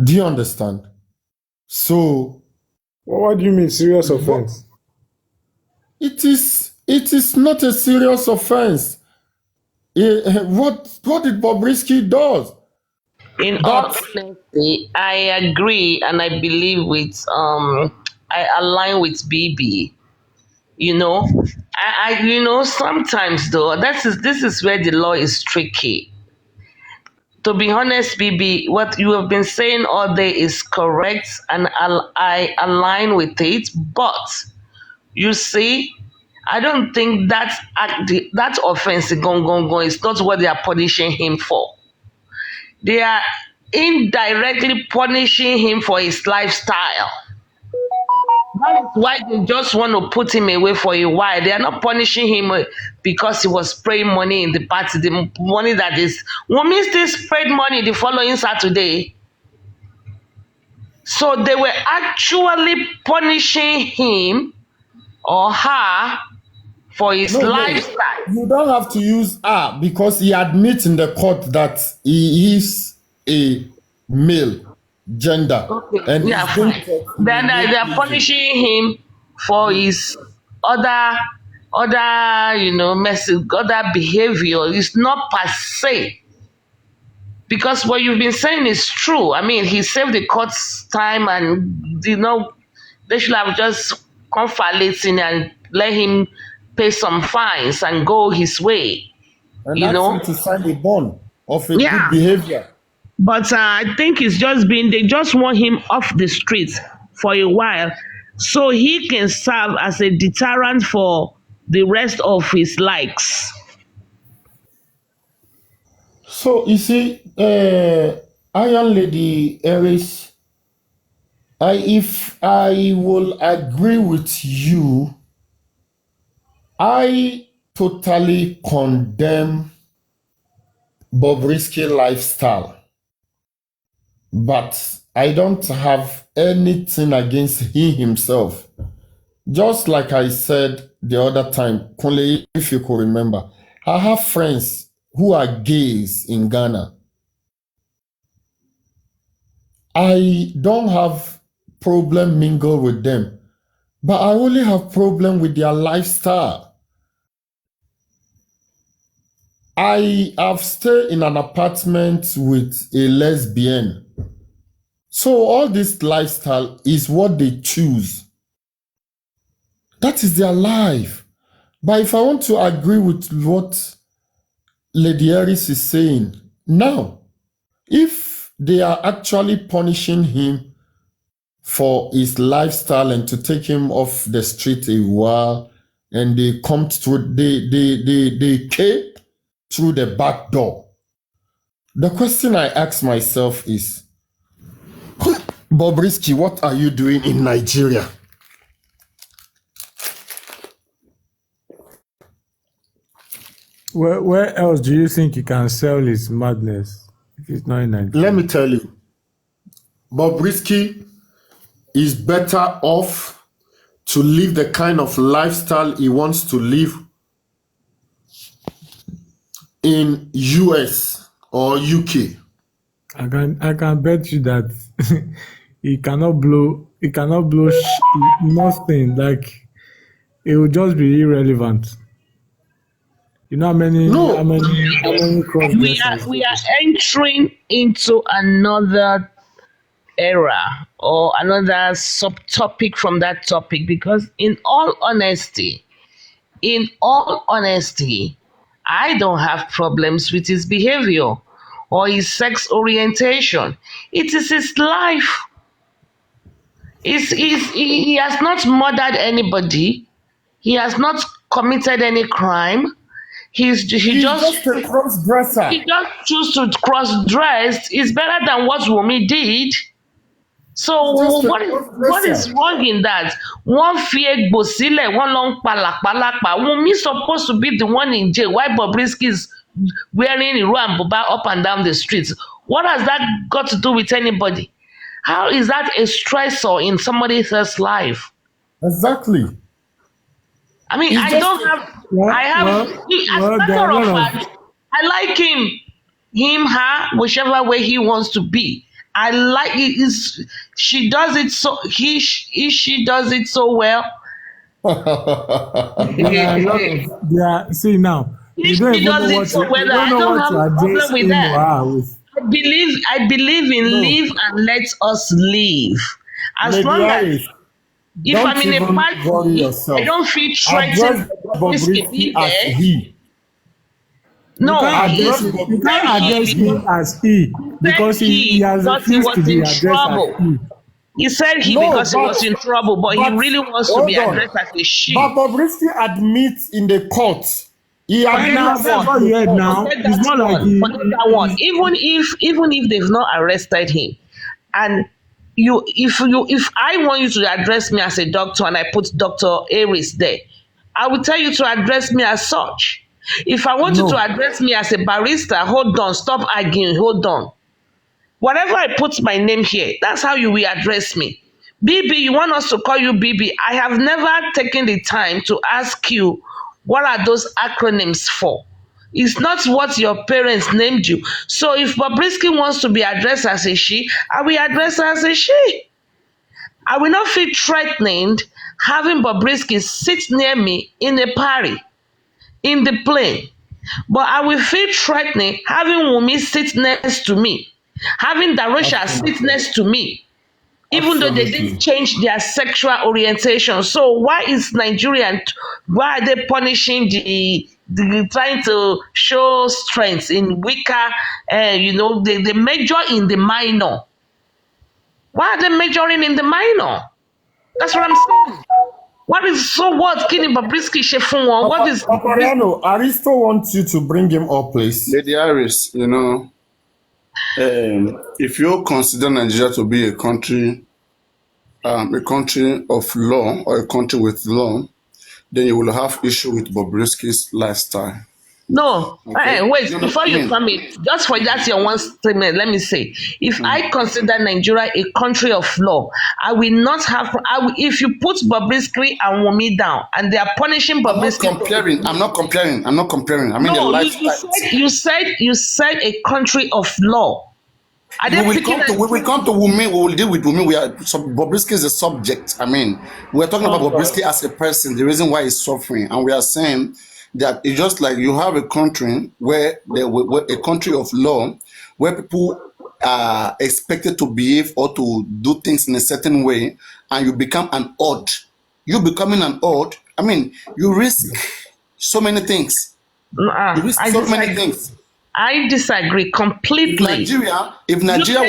Do you understand? So
What do you mean serious offense?
it is not a serious offense. What did Bobrisky do?
In all honesty, I agree and I believe with I align with BB. You know, sometimes though, this is where the law is tricky. To be honest, BB, what you have been saying all day is correct, and I align with it. But you see, I don't think that offense is not what they are punishing him for. They are indirectly punishing him for his lifestyle. That's why they just want to put him away for a while. They are not punishing him because he was spraying money in the party. The money that is, Wunmi still sprayed money the following Saturday. So they were actually punishing him or her for his lifestyle.
You don't have to use "ah" because he admits in the court that he is a male gender.
Okay.
And
Yeah, fine. Then they are punishing him for his other other behavior. It's not per se. Because what you've been saying is true. I mean, he saved the court's time, and they should have just confalating and let him pay some fines and go his way.
And that's him to sign a bond of a good behavior.
But I think they just want him off the streets for a while so he can serve as a deterrent for the rest of his likes.
So you see, Iron Lady Aries, if I will agree with you, I totally condemn Bobrisky lifestyle. But I don't have anything against he himself. Just like I said the other time, Kunle, if you could remember, I have friends who are gays in Ghana. I don't have problem mingle with them, but I only have problem with their lifestyle. I have stayed in an apartment with a lesbian. So all this lifestyle is what they choose. That is their life. But if I want to agree with what Lady Aries is saying, now, if they are actually punishing him for his lifestyle and to take him off the street a while, and they come through, they came through the back door. The question I ask myself is, Bobrisky, what are you doing in Nigeria?
Where else do you think he can sell his madness if it's not in Nigeria?
Let me tell you, Bobrisky is better off to live the kind of lifestyle he wants to live in US or UK.
I can bet you that he cannot blow nothing. Like it will just be irrelevant. You know how many
No,
cross dressers?
We are entering into another era or another subtopic from that topic, because in all honesty, I don't have problems with his behavior or his sex orientation. It is his life. He has not murdered anybody. He has not committed any crime. He
he's
just
just a cross-dresser.
he just choose to cross dress. It's better than what Wumi did. So
Just a
what is
cross-dresser.
wrong in that? One fear Bosile, one long palakpalakpa. Wumi supposed to be the one in jail. Why Bobrisky is wearing Iro and Buba up and down the streets? What has that got to do with anybody? How is that a stressor in somebody else's life?
Exactly.
I mean,
He's
I
just
don't have.
Well,
I have.
well,
As a
well, there
matter
are a
of
lot of
fact, I like him, her, whichever way he wants to be. I like it. Is she does it so she does it so well.
there are a lot of see now. You
If
don't
she
even
does
know
it
what
so
to
well, I don't have a
address
problem with
him or
that.
her with.
I believe in
No,
live and let us live. As
Lady
long as
Harris,
if I'm
don't
in a
even worry
party, I
yourself.
don't feel
Address
threatened
Bobrisky
be
as
there.
he.
No,
Address
he
You can't address
said
him as he because he has
because he
refused to
was
be
in
addressed as
trouble.
he.
He said he
No,
because he was in trouble, but he
but
really wants to be
hold on.
addressed as a she.
But Bobrisky admits in the court. He
Forget
admits
Now
that
that's
one.
what you heard now.
Forget
It's
that
not like
one. Forget that one. Even if they've not arrested him, and if I want you to address me as a doctor and I put Dr. Aries there, I will tell you to address me as such. If I want you to
No.
address me as a barrister, hold on, stop arguing, hold on. Whatever I put my name here, that's how you will address me. BB, you want us to call you BB. I have never taken the time to ask you what are those acronyms for. It's not what your parents named you. So if Bobrisky wants to be addressed as a she, I will address her as a she. I will not feel threatened having Bobrisky sit near me in a party, in the plane. But I will feel threatening having Wumi sit next to me, having Darosha sit next to me, even though they
Absolutely.
didn't change their sexual orientation. So why is why are they punishing the trying to show strength in weaker, they major in the minor. Why are they majoring in the minor? That's what I'm saying. What is so what killing Bobrisky Shefun? What is
Papariano, Aristo wants you to bring him up, please.
Lady Harris, if you consider Nigeria to be a country of law or a country with law, then you will have issue with Bobrisky's lifestyle.
no,
Okay?
wait,
No,
before
I
you
mean,
come in, just for that your one statement, let me say, if I consider Nigeria a country of law, I will not have, if you put Bobrisky and Wumi down and they are punishing
I'm not
Bobrisky.
comparing. I'm not comparing. I mean the
No,
lifestyle.
you said a country of law. Are
We
they
will
picking
come to Wumi. We will deal with Wumi. Bobrisky is a subject. I mean, we're talking about Bobrisky as a person. The reason why he's suffering, and we are saying that it's just like you have a country where a country of law, where people are expected to behave or to do things in a certain way, and you become an odd. You becoming an odd. I mean, you risk so many things. You risk so many things.
I disagree
If
completely.
Nigeria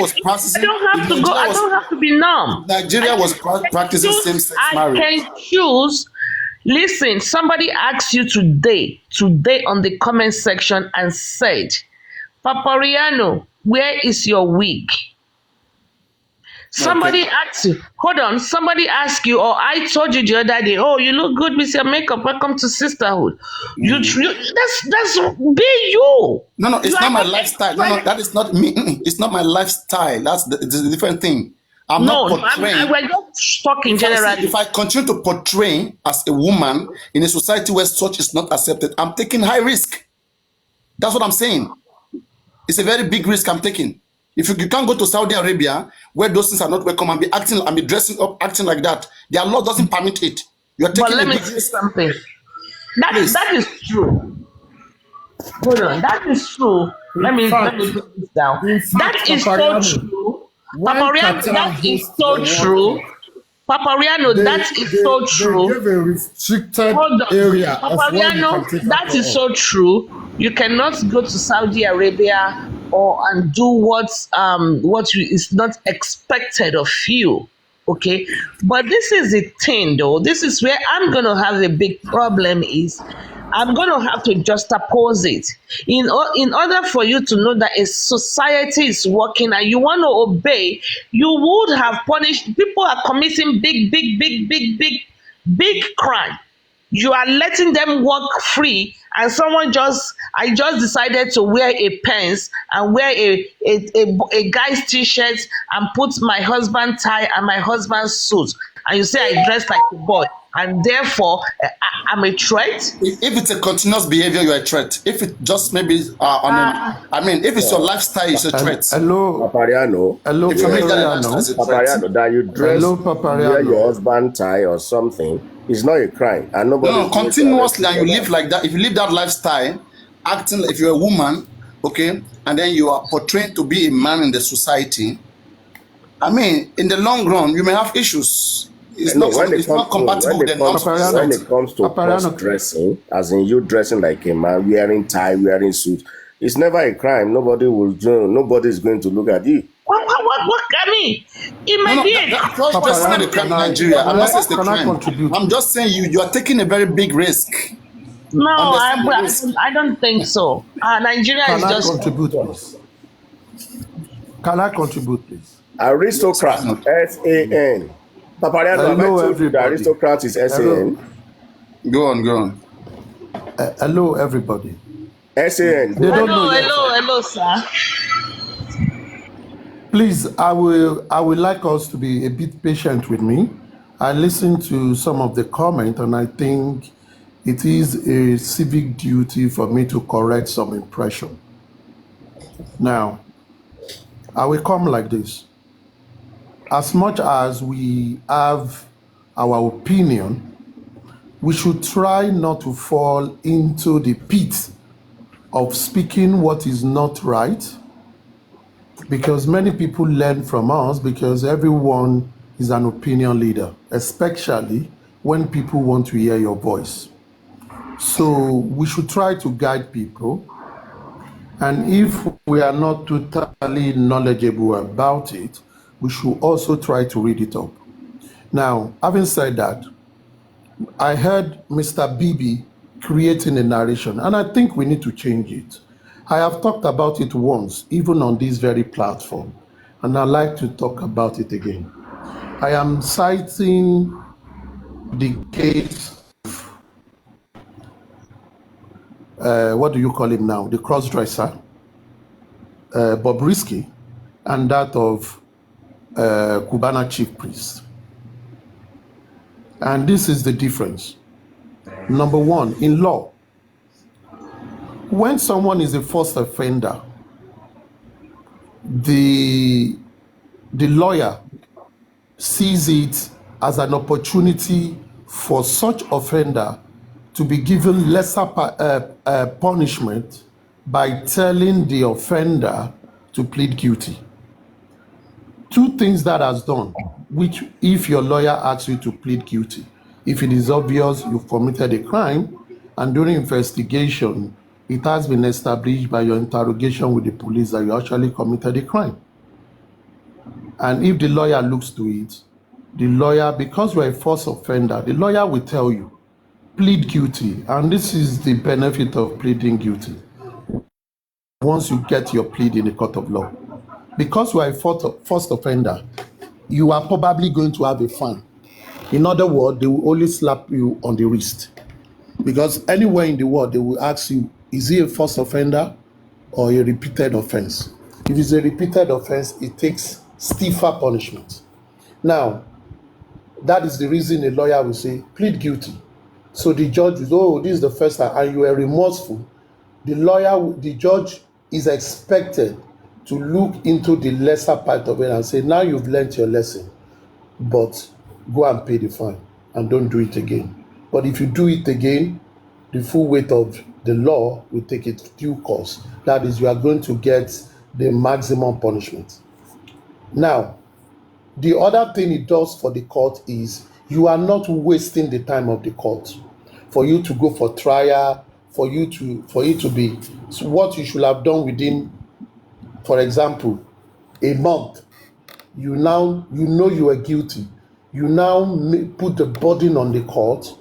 was practicing,
I don't have to go. I don't have to be numb.
Nigeria was practicing same-sex marriage.
I can choose. Listen, somebody asked you today on the comment section and said, Papariano, where is your wig? Somebody asked you, hold on, somebody asked you, or I told you the other day, oh, you look good with your makeup. Welcome to sisterhood. That's be you.
No, it's
You
not
are
my
not
lifestyle. No,
express-
that is not me. It's not my lifestyle. It's a different thing. I'm
No,
not portraying.
we're just talking generally.
If I continue to portray as a woman in a society where such is not accepted, I'm taking high risk. That's what I'm saying. It's a very big risk I'm taking. If you can't go to Saudi Arabia where those things are not welcome and be dressing up, acting like that, their law doesn't permit it. You're
But
taking
let
a
me
big
say
risk.
something.
Please.
That is true. Hold on, that is true. Let me
fact-
put this down.
in fact,
That is so
Papariano,
true.
when
Papariano,
Qatar
that is
hosts
so
the World
true.
Cup,
Papariano, that is so true.
They give a restricted
Hold on.
area of where you
Papariano,
can take
that is
alcohol.
so true. You cannot go to Saudi Arabia and do what is not expected of you. Okay, but this is the thing, though. This is where I'm gonna have a big problem. Is I'm gonna have to juxtapose it in order for you to know that a society is working and you want to obey. You would have punished people are committing big crime. You are letting them walk free, and I just decided to wear a pants and wear a guy's t-shirt and put my husband tie and my husband's suit, and you say I dress like a boy, and therefore I'm a threat.
If it's a continuous behavior, you're a threat. If it just maybe if it's your lifestyle, it's a threat.
Hello,
Papariano,
hello,
If you make that a
Papariano.
lifestyle, it's a threat.
Papariano, that you dress,
Hello,
wear
Papariano.
your husband tie or something is not a crime, and nobody.
No, continuously, and you live like that. If you live that lifestyle, acting if you're a woman, okay, and then you are portrayed to be a man in the society, I mean, in the long run, you may have issues. It's not compatible with the norms of
when
society.
it comes to
Papariano.
dressing, as in you dressing like a man, wearing tie, wearing suit, it's never a crime. Nobody is going to look at you.
What I mean, it might be a
Just dressing like a crime in Nigeria. I'm not saying it's a
Can I
crime.
contribute?
I'm just saying you are taking a very big risk.
no.
Understand the risk.
I don't think so. Nigeria is
Can I
just
contribute, please? Can I contribute, please?
Aristocrat, SAN. Papariano, have I
Hello,
told you the
everybody.
aristocrat is SAN?
Go on.
Hello, everybody.
SAN.
They don't know yet.
hello, sir.
Please, I would like us to be a bit patient with me. I listened to some of the comment, and I think it is a civic duty for me to correct some impression. Now, I will come like this. As much as we have our opinion, we should try not to fall into the pit of speaking what is not right, because many people learn from us, because everyone is an opinion leader, especially when people want to hear your voice. So we should try to guide people, and if we are not totally knowledgeable about it, we should also try to read it up. Now, having said that, I heard Mr. Bibi creating a narration, and I think we need to change it. I have talked about it once, even on this very platform, and I'd like to talk about it again. I am citing the case, what do you call him now? The cross-dresser, Bobrisky, and that of Cubana chief priest. And this is the difference. Number one, in law, when someone is a first offender, the lawyer sees it as an opportunity for such offender to be given lesser punishment by telling the offender to plead guilty. Two things that has done, which if your lawyer asks you to plead guilty, if it is obvious you've committed a crime, and during investigation, it has been established by your interrogation with the police that you actually committed a crime. And if the lawyer looks to it, the lawyer, because you're a first offender, the lawyer will tell you, plead guilty. And this is the benefit of pleading guilty. Once you get your plea in the court of law, because you are a first offender, you are probably going to have a fine. In other words, they will only slap you on the wrist. Because anywhere in the world, they will ask you, is he a first offender or a repeated offense? If it's a repeated offense, it takes stiffer punishment. Now, that is the reason a lawyer will say, plead guilty. So the judge will, oh, this is the first time, and you are remorseful. The judge is expected to look into the lesser part of it and say, now you've learned your lesson, but go and pay the fine and don't do it again. But if you do it again, the full weight of the law will take its due course. That is, you are going to get the maximum punishment. Now, the other thing it does for the court is you are not wasting the time of the court. For you to go for trial, for it to be so what you should have done within, for example, a month. You know you are guilty. You now put the burden on the court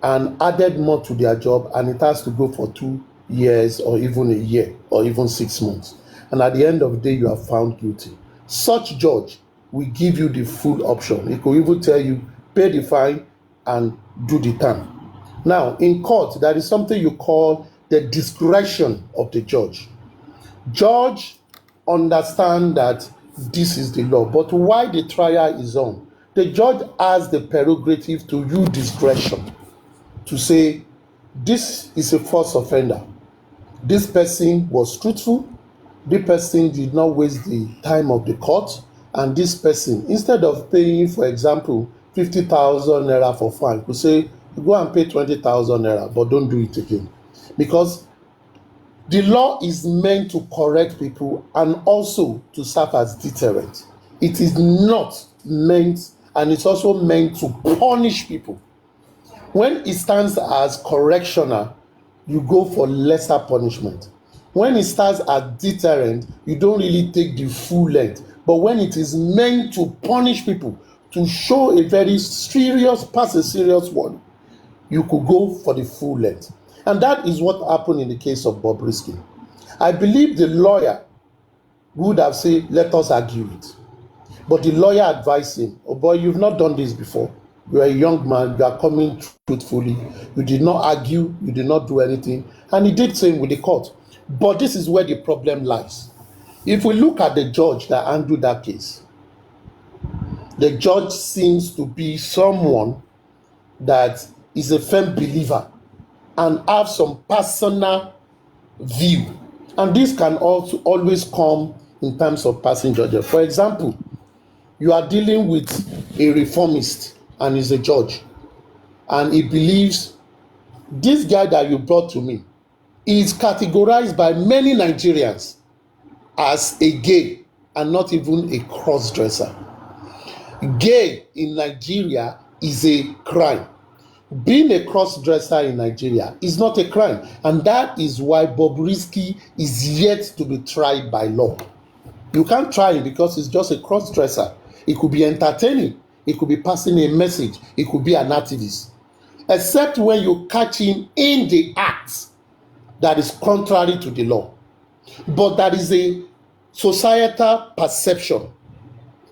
and added more to their job, and it has to go for 2 years or even a year or even 6 months. And at the end of the day, you are found guilty. Such judge will give you the full option. He could even tell you, pay the fine and do the time. Now, in court, there is something you call the discretion of the judge. Judge understand that this is the law, but while the trial is on, the judge has the prerogative to use discretion to say, this is a first offender. This person was truthful. This person did not waste the time of the court. And this person, instead of paying, for example, 50,000 naira for fine, could say, go and pay 20,000 naira, but don't do it again. Because the law is meant to correct people and also to serve as deterrent. It is not meant, and it's also meant to punish people. When it stands as correctional, you go for lesser punishment. When it stands as deterrent, you don't really take the full length. But when it is meant to punish people, to show a very serious, pass a serious one, you could go for the full length. And that is what happened in the case of Bobrisky. I believe the lawyer would have said, let us argue it. But the lawyer advised him, oh boy, you've not done this before. You are a young man, you are coming truthfully. You did not argue, you did not do anything. And he did same with the court. But this is where the problem lies. If we look at the judge that handled that case, the judge seems to be someone that is a firm believer and have some personal view. And this can also always come in terms of passing judgment. For example, you are dealing with a reformist and he's a judge, and he believes this guy that you brought to me is categorized by many Nigerians as a gay and not even a cross-dresser. Gay in Nigeria is a crime. Being a cross-dresser in Nigeria is not a crime, and that is why Bobrisky is yet to be tried by law. You can't try him because he's just a cross-dresser. It could be entertaining. It could be passing a message. It could be an activist. Except when you catch him in the act that is contrary to the law. But that is a societal perception.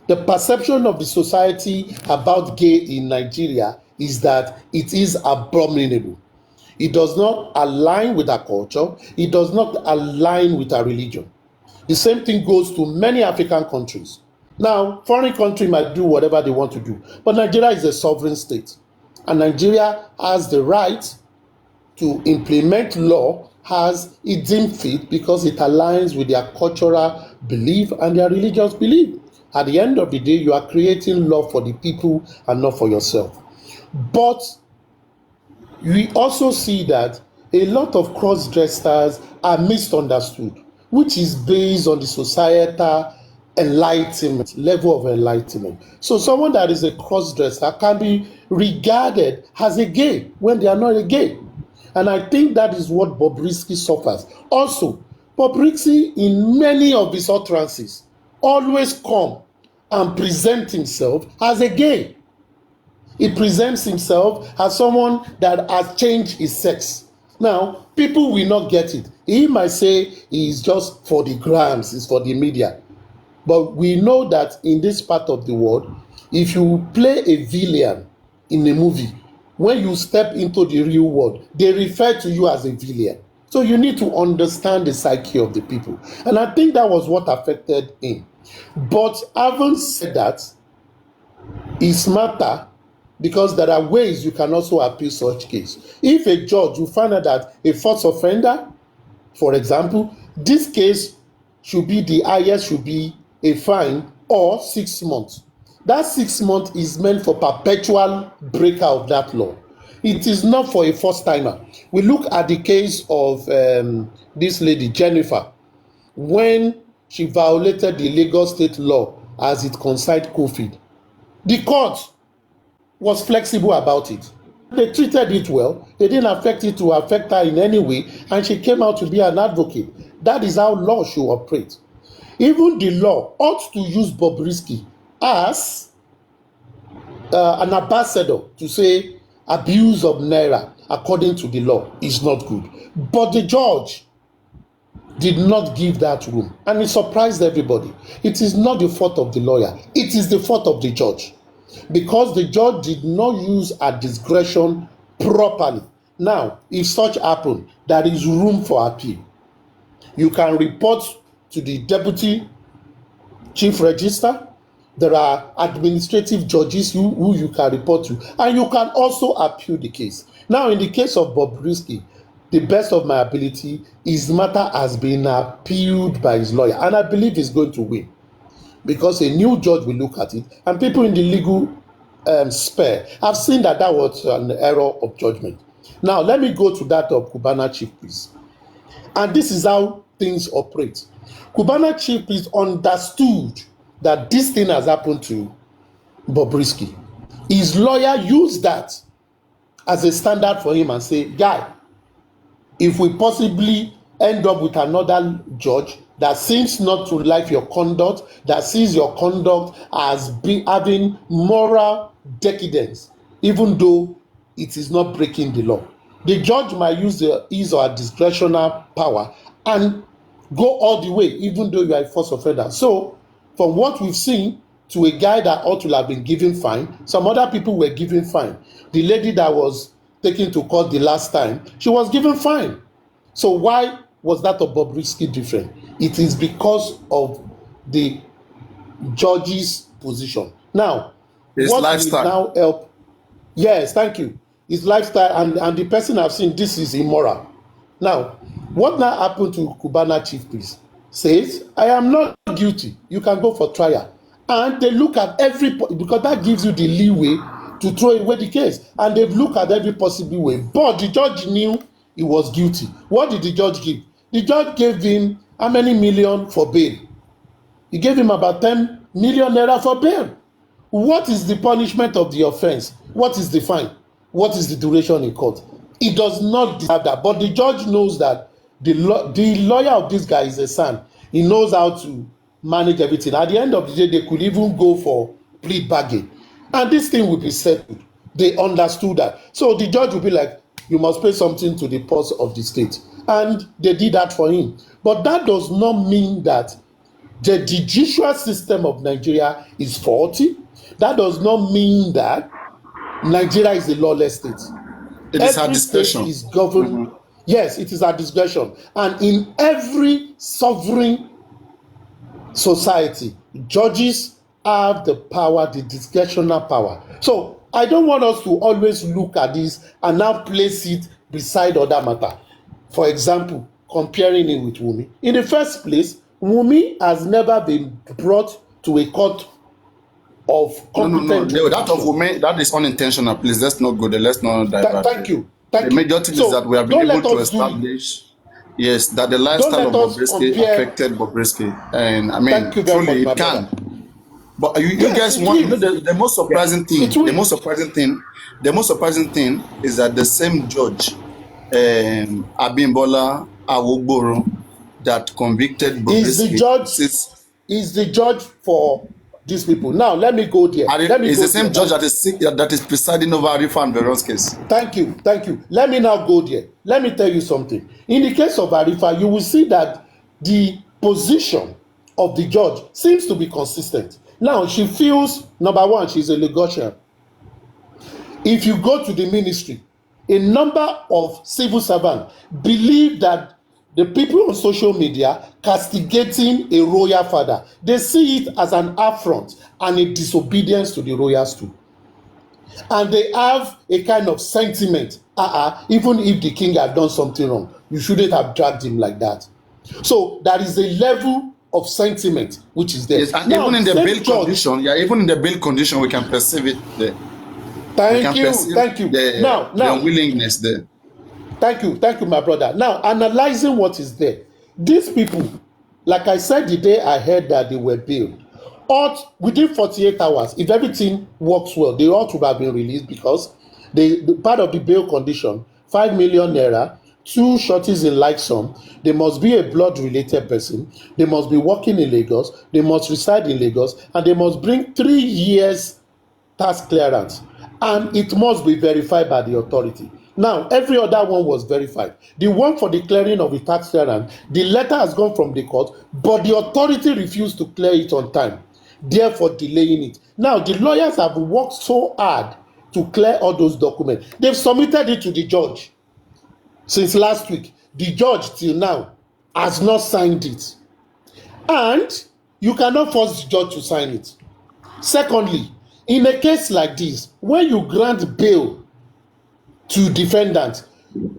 The perception of the society about gay in Nigeria is that it is abominable. It does not align with our culture. It does not align with our religion. The same thing goes to many African countries. Now, foreign country might do whatever they want to do, but Nigeria is a sovereign state, and Nigeria has the right to implement law as it deems fit because it aligns with their cultural belief and their religious belief. At the end of the day, you are creating law for the people and not for yourself. But we also see that a lot of cross-dressers are misunderstood, which is based on the societal enlightenment, level of enlightenment. So someone that is a cross-dresser can be regarded as a gay when they are not a gay. And I think that is what Bobrisky suffers. Also, Bobrisky, in many of his utterances, always come and present himself as a gay. He presents himself as someone that has changed his sex. Now, people will not get it. He might say he is just for the grams, it's for the media. But we know that in this part of the world, if you play a villain in a movie, when you step into the real world, they refer to you as a villain. So you need to understand the psyche of the people. And I think that was what affected him. But having said that, it's matter because there are ways you can also appeal such case. If a judge will find out that a first offender, for example, this case should be the highest should be a fine or 6 months. That 6 months is meant for perpetual breaker of that law. It is not for a first timer. We look at the case of this lady, Jennifer, when she violated the Lagos state law as it concerned COVID. The court was flexible about it. They treated it well. They didn't affect it to affect her in any way, and she came out to be an advocate. That is how law should operate. Even the law ought to use Bobrisky as an ambassador to say abuse of Naira according to the law is not good. But the judge did not give that room, and it surprised everybody. It is not the fault of the lawyer. It is the fault of the judge, because the judge did not use her discretion properly. Now, if such happen, there is room for appeal. You can report to the deputy chief register. There are administrative judges who you can report to, and you can also appeal the case. Now, in the case of Bobrisky, the best of my ability, his matter has been appealed by his lawyer, and I believe he's going to win, because a new judge will look at it, and people in the legal sphere have seen that that was an error of judgment. Now, let me go to that of Cubana Chief Priest. And this is how things operate. Cubana Chief Priest understood that this thing has happened to Bobrisky. His lawyer used that as a standard for him and say, guy, if we possibly end up with another judge that seems not to like your conduct, that sees your conduct as having moral decadence, even though it is not breaking the law, the judge might use his or her discretionary power and go all the way, even though you are a first offender. So, from what we've seen, to a guy that ought to have been given fine, some other people were given fine. The lady that was taken to court the last time, she was given fine. So why was that of Bobrisky different? It is because of the judge's position. Now,
his
what
lifestyle
will now help? Yes, thank you. His lifestyle and the person I've seen, this is immoral. Now, what now happened to Cubana Chief Priest? Says, I am not guilty. You can go for trial. And they look at because that gives you the leeway to throw away the case. And they've looked at every possible way. But the judge knew he was guilty. What did the judge give? The judge gave him how many million for bail? He gave him about 10 million naira for bail. What is the punishment of the offense? What is the fine? What is the duration in court? It does not deserve that. But the judge knows that the lawyer of this guy is a son. He knows how to manage everything. At the end of the day, they could even go for plea bargain. And this thing will be settled. They understood that. So the judge will be like, you must pay something to the purse of the state. And they did that for him. But that does not mean that the judicial system of Nigeria is faulty. That does not mean that Nigeria is a lawless state.
it is her discretion.
State is governed. Yes, it is our discretion. And in every sovereign society, judges have the power, the discretionary power. So I don't want us to always look at this and now place it beside other matter. For example, comparing it with Wumi. In the first place, Wumi has never been brought to a court of competent.
No. That of women, that is unintentional. Please, let's not go there. Let's not divert.
Thank you.
The major thing is that we have been able to establish, yes, that the lifestyle of Bobrisky affected Bobrisky, and I mean, truly it can. But you guys want, you know, the most surprising thing, the most surprising thing is that the same judge, Abimbola Awogboro, that convicted Bobrisky
is the judge for these people. Now let me go there.
It's the same judge that is presiding over Arifa and Veron's case.
Thank you. Let me now go there. Let me tell you something. In the case of Arifa, you will see that the position of the judge seems to be consistent. Now, she feels, number one, she's a Lagosian. If you go to the ministry, a number of civil servants believe that the people on social media castigating a royal father, they see it as an affront and a disobedience to the royals too. And they have a kind of sentiment, even if the king had done something wrong, you shouldn't have dragged him like that. So there is a level of sentiment which is there.
Yes, and
now,
even in the
same
bail
judge,
condition, even in the bail condition, we can perceive it there.
thank you.
The unwillingness there.
Thank you, my brother. Now, analyzing what is there, these people, like I said the day I heard that they were bailed, ought within 48 hours, if everything works well, they ought to have been released because the part of the bail condition, 5 million naira, 2 shorties in like sum, they must be a blood-related person, they must be working in Lagos, they must reside in Lagos, and they must bring 3 years tax clearance, and it must be verified by the authority. Now, every other one was verified. The one for the clearing of the tax clearance, the letter has gone from the court, but the authority refused to clear it on time, therefore delaying it. Now, the lawyers have worked so hard to clear all those documents. They've submitted it to the judge since last week. The judge till now has not signed it. And you cannot force the judge to sign it. Secondly, in a case like this, when you grant bail to defendants,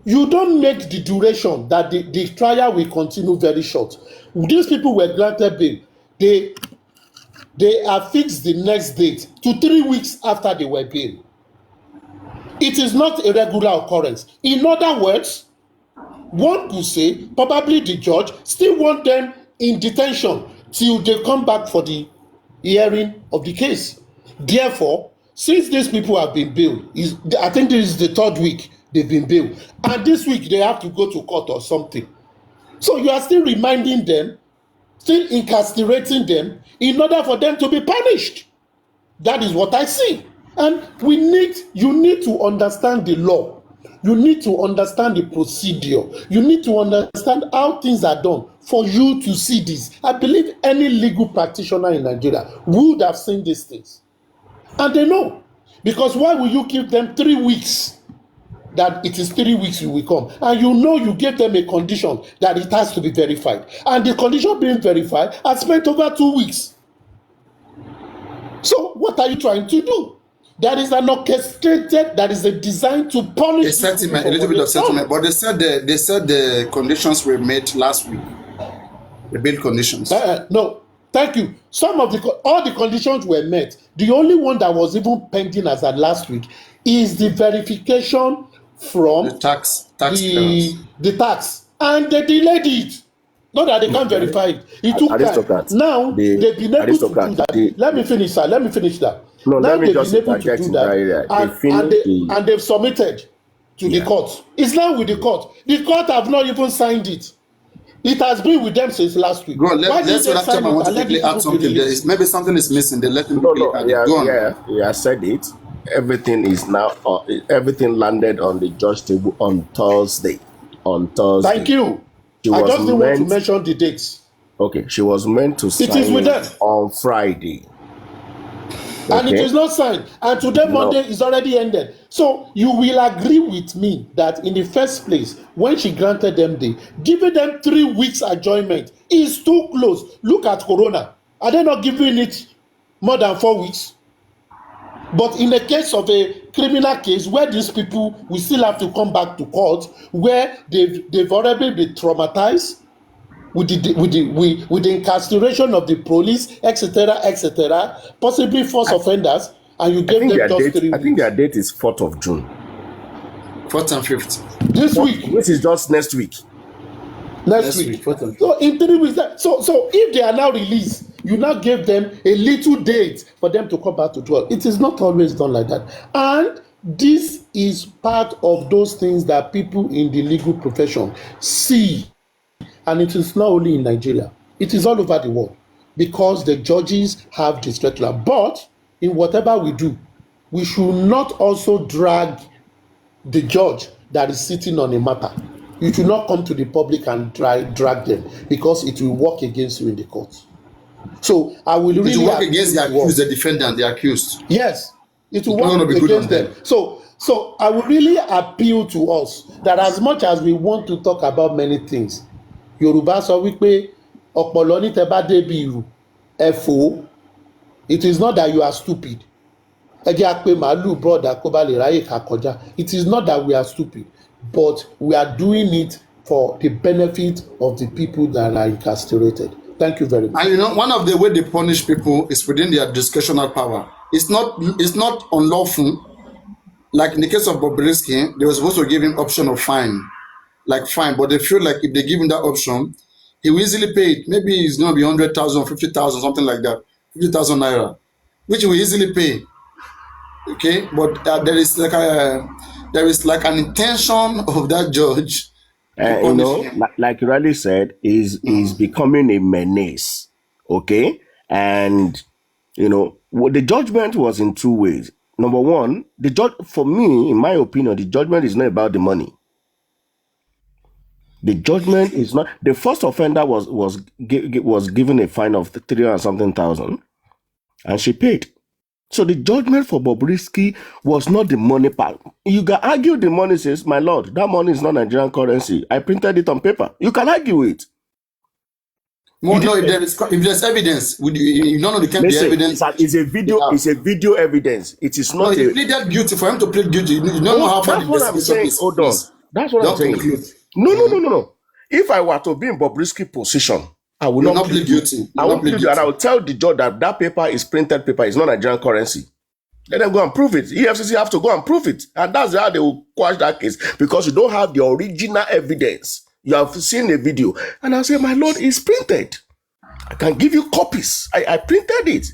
you don't make the duration that the trial will continue very short. These people were granted bail. They are fixed the next date to 3 weeks after they were bailed. It is not a regular occurrence. In other words, one could say probably the judge still want them in detention till they come back for the hearing of the case. Therefore, since these people have been bailed, I think this is the 3rd week they've been bailed, and this week they have to go to court or something. So you are still reminding them, still incarcerating them in order for them to be punished. That is what I see. And you need to understand the law. You need to understand the procedure. You need to understand how things are done for you to see this. I believe any legal practitioner in Nigeria would have seen these things. And they know. Because why will you give them 3 weeks? That it is 3 weeks you will come. And you gave them a condition that it has to be verified. And the condition being verified has spent over 2 weeks. So what are you trying to do? There is an orchestrated, that is a design to punish
A settlement, a little bit of settlement. But they said the conditions were met last week. The bail conditions.
No, thank you. All the conditions were met. The only one that was even pending as at last week is the verification from
The tax
the tax, and they delayed it. Not that they can't verify it. It took time.
Aristocrat.
Now they've been able to do
Aristocrat,
that. Let me finish, sir. Let me finish that.
No,
now
let me
they've
just
been able to
interject
do
in
that,
that area.
and they've submitted to the court. It's now with the court. The court have not even signed it. It has been with them since last week.
Go on,
Why did
let's
they
that
sign
time I
it
want to
and let
quickly
the
add
people
something.
be
There
released?
is maybe something is missing. They let them
No,
quickly add it.
yeah,
Go on.
I said it. Everything is now. Everything landed on the judge table on Thursday.
Thank you.
She
I
was
just didn't want to
meant-
mention the dates.
Okay, she was meant to sign
is with them.
on Friday.
And it
Okay.
is not signed. And today,
No.
Monday is already ended. So you will agree with me that in the first place, when she granted them giving them 3 weeks adjournment is too close. Look at Corona. Are they not giving it more than 4 weeks? But in the case of a criminal case where these people will still have to come back to court, where they've already been traumatized with the incarceration of the police, etc., possibly false offenders, and you gave them just 3 weeks.
I think their date is 4th of June.
4th and 5th.
This week,
Which is just next week.
next week. So in 3 weeks, so if they are now released, you now give them a little date for them to come back to 12. It is not always done like that. And this is part of those things that people in the legal profession see. And it is not only in Nigeria. It is all over the world. Because the judges have this regular. But in whatever we do, we should not also drag the judge that is sitting on a matter. You should not come to the public and drag them, because it will work against you in the court. So I will
It
really
will work
appeal
against the
to
accused,
us.
the defendant, the accused.
Yes, it will
It's not going to
work
be good on
against them.
them.
So I will really appeal to us that as much as we want to talk about many things, Yorùbá sọ wípé ọ̀pọ̀lọ́ ní tẹ́ bá débi ìrù ẹ fò ó. It is not that you are stupid. Ẹ jẹ́ á pé màálù bọ́ọ̀dà kó bá lè ráyè ká kọjá. It is not that we are stupid, but we are doing it for the benefit of the people that are incarcerated. Thank you very much.
And you know, one of the way they punish people is within their discretional power. It's not unlawful. Like in the case of Bobrisky, they were supposed to give him option of fine, but they feel like if they give him that option, he will easily pay it. Maybe it's going to be 100,000, 50,000, something like that, 50,000 naira, which he will easily pay. Okay, but there is like an intention of that judge to
You
punish
know,
him.
like you rightly said, is becoming a menace. Okay, and you know, the judgment was in two ways. Number one, the judge, for me, in my opinion, the judgment is not about the money. The judgment is not. The first offender was given a fine of 300 and something thousand, and she paid. So the judgment for Bobrisky was not the money part. You can argue the money says, my lord, that money is not Nigerian currency. I printed it on paper. You can argue it.
Well, no, if there's evidence, you don't know the
Listen,
evidence.
it's a video.
Yeah.
It's a video evidence. It is
No,
not
he
a.
pleaded guilty. For him to plead guilty, you don't know how far
That's
the
what I'm
investigation
saying.
is.
Hold on. That's what I'm saying.
Conclude.
No. If I were to be in Bobrisky's position, I will
You will
not
not plead guilty.
I won't plead, and I will tell the judge that paper is printed paper. It's not Nigerian currency. Let them go and prove it. EFCC have to go and prove it, and that's how they will quash that case, because you don't have the original evidence. You have seen a video, and I'll say, my lord, it's printed. I can give you copies. I printed it.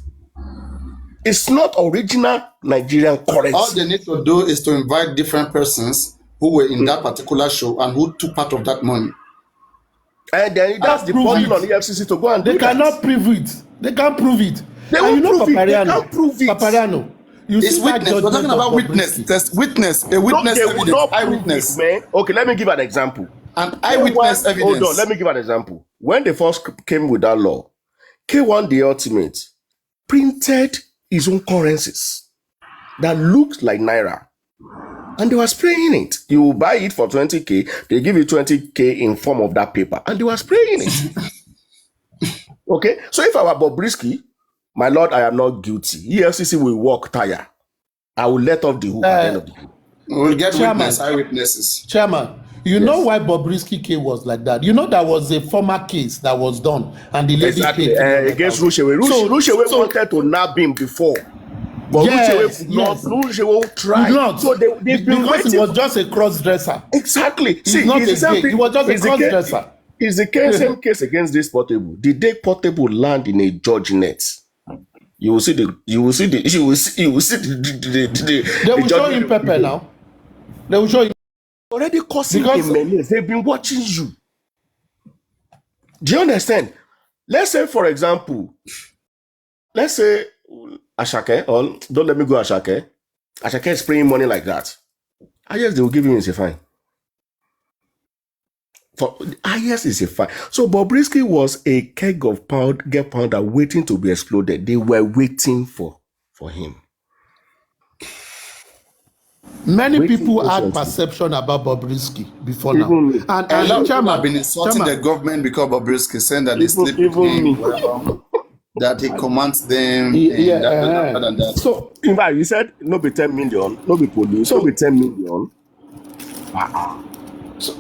It's not original Nigerian currency.
All they need to do is to invite different persons who were in that particular show and who took part of that money.
And then that's the
prove
burden
it.
on the EFCC to go and
They
do that.
cannot prove it. They can't prove it.
They
And
won't
you know
prove it. They
Papariano.
can't prove it.
Papariano. You
It's
see that
witness. We're talking
judgment
about
of
witness.
Bobrisky.
Test witness. A
No,
witness
they will
evidence.
not prove
Eyewitness.
it, man. Okay, let me give an example.
An eyewitness
K1,
evidence.
hold on, let me give an example. When they first came with that law, K1 the Ultimate printed his own currencies that looked like Naira. And they were spraying it. You buy it for 20K, they give you 20K in form of that paper, and they were spraying it. Okay? So if I were Bobrisky, my lord, I am not guilty. EFCC will walk tire. I will let off the hook at the end of the day.
We'll get
Chairman.
eyewitnesses.
Chairman, you know why Bobrisky case was like that? You know that was a former case that was done, and the lady
Exactly.
paid 300,000.
Against Rushewe. Rushewe wanted to nab him before. But
Yes,
Rushewe tried.
Not
So they've been
because he
waiting.
was just a cross-dresser.
Exactly.
He's not a gay. He was just a
it's the
cross-dresser.
It's the same case against this Portable. The day Portable land in a judge net, you will see the
They will show
judgment.
him pepper now. They will show him.
Already causing
Because-
a menace. They've been watching you. Do you understand? Let's say, for example, Ashake, or don't let me go Ashake. Ashake is spraying money like that. Highest they will give him is a fine. For highest is a fine. So Bobrisky was a keg of powder waiting to be exploded. They were waiting for him.
Many
Waiting
people
for
had
something.
perception about Bobrisky before now.
Even me.
A lot of people
Chairman,
have been insulting
Chairman,
the government because Bobrisky saying that they
Even-
sleep with
even
him,
me.
whatever, that he commands them,
yeah,
and that.
So
In fact, you said no be 10 million, no be police, no be 10 million.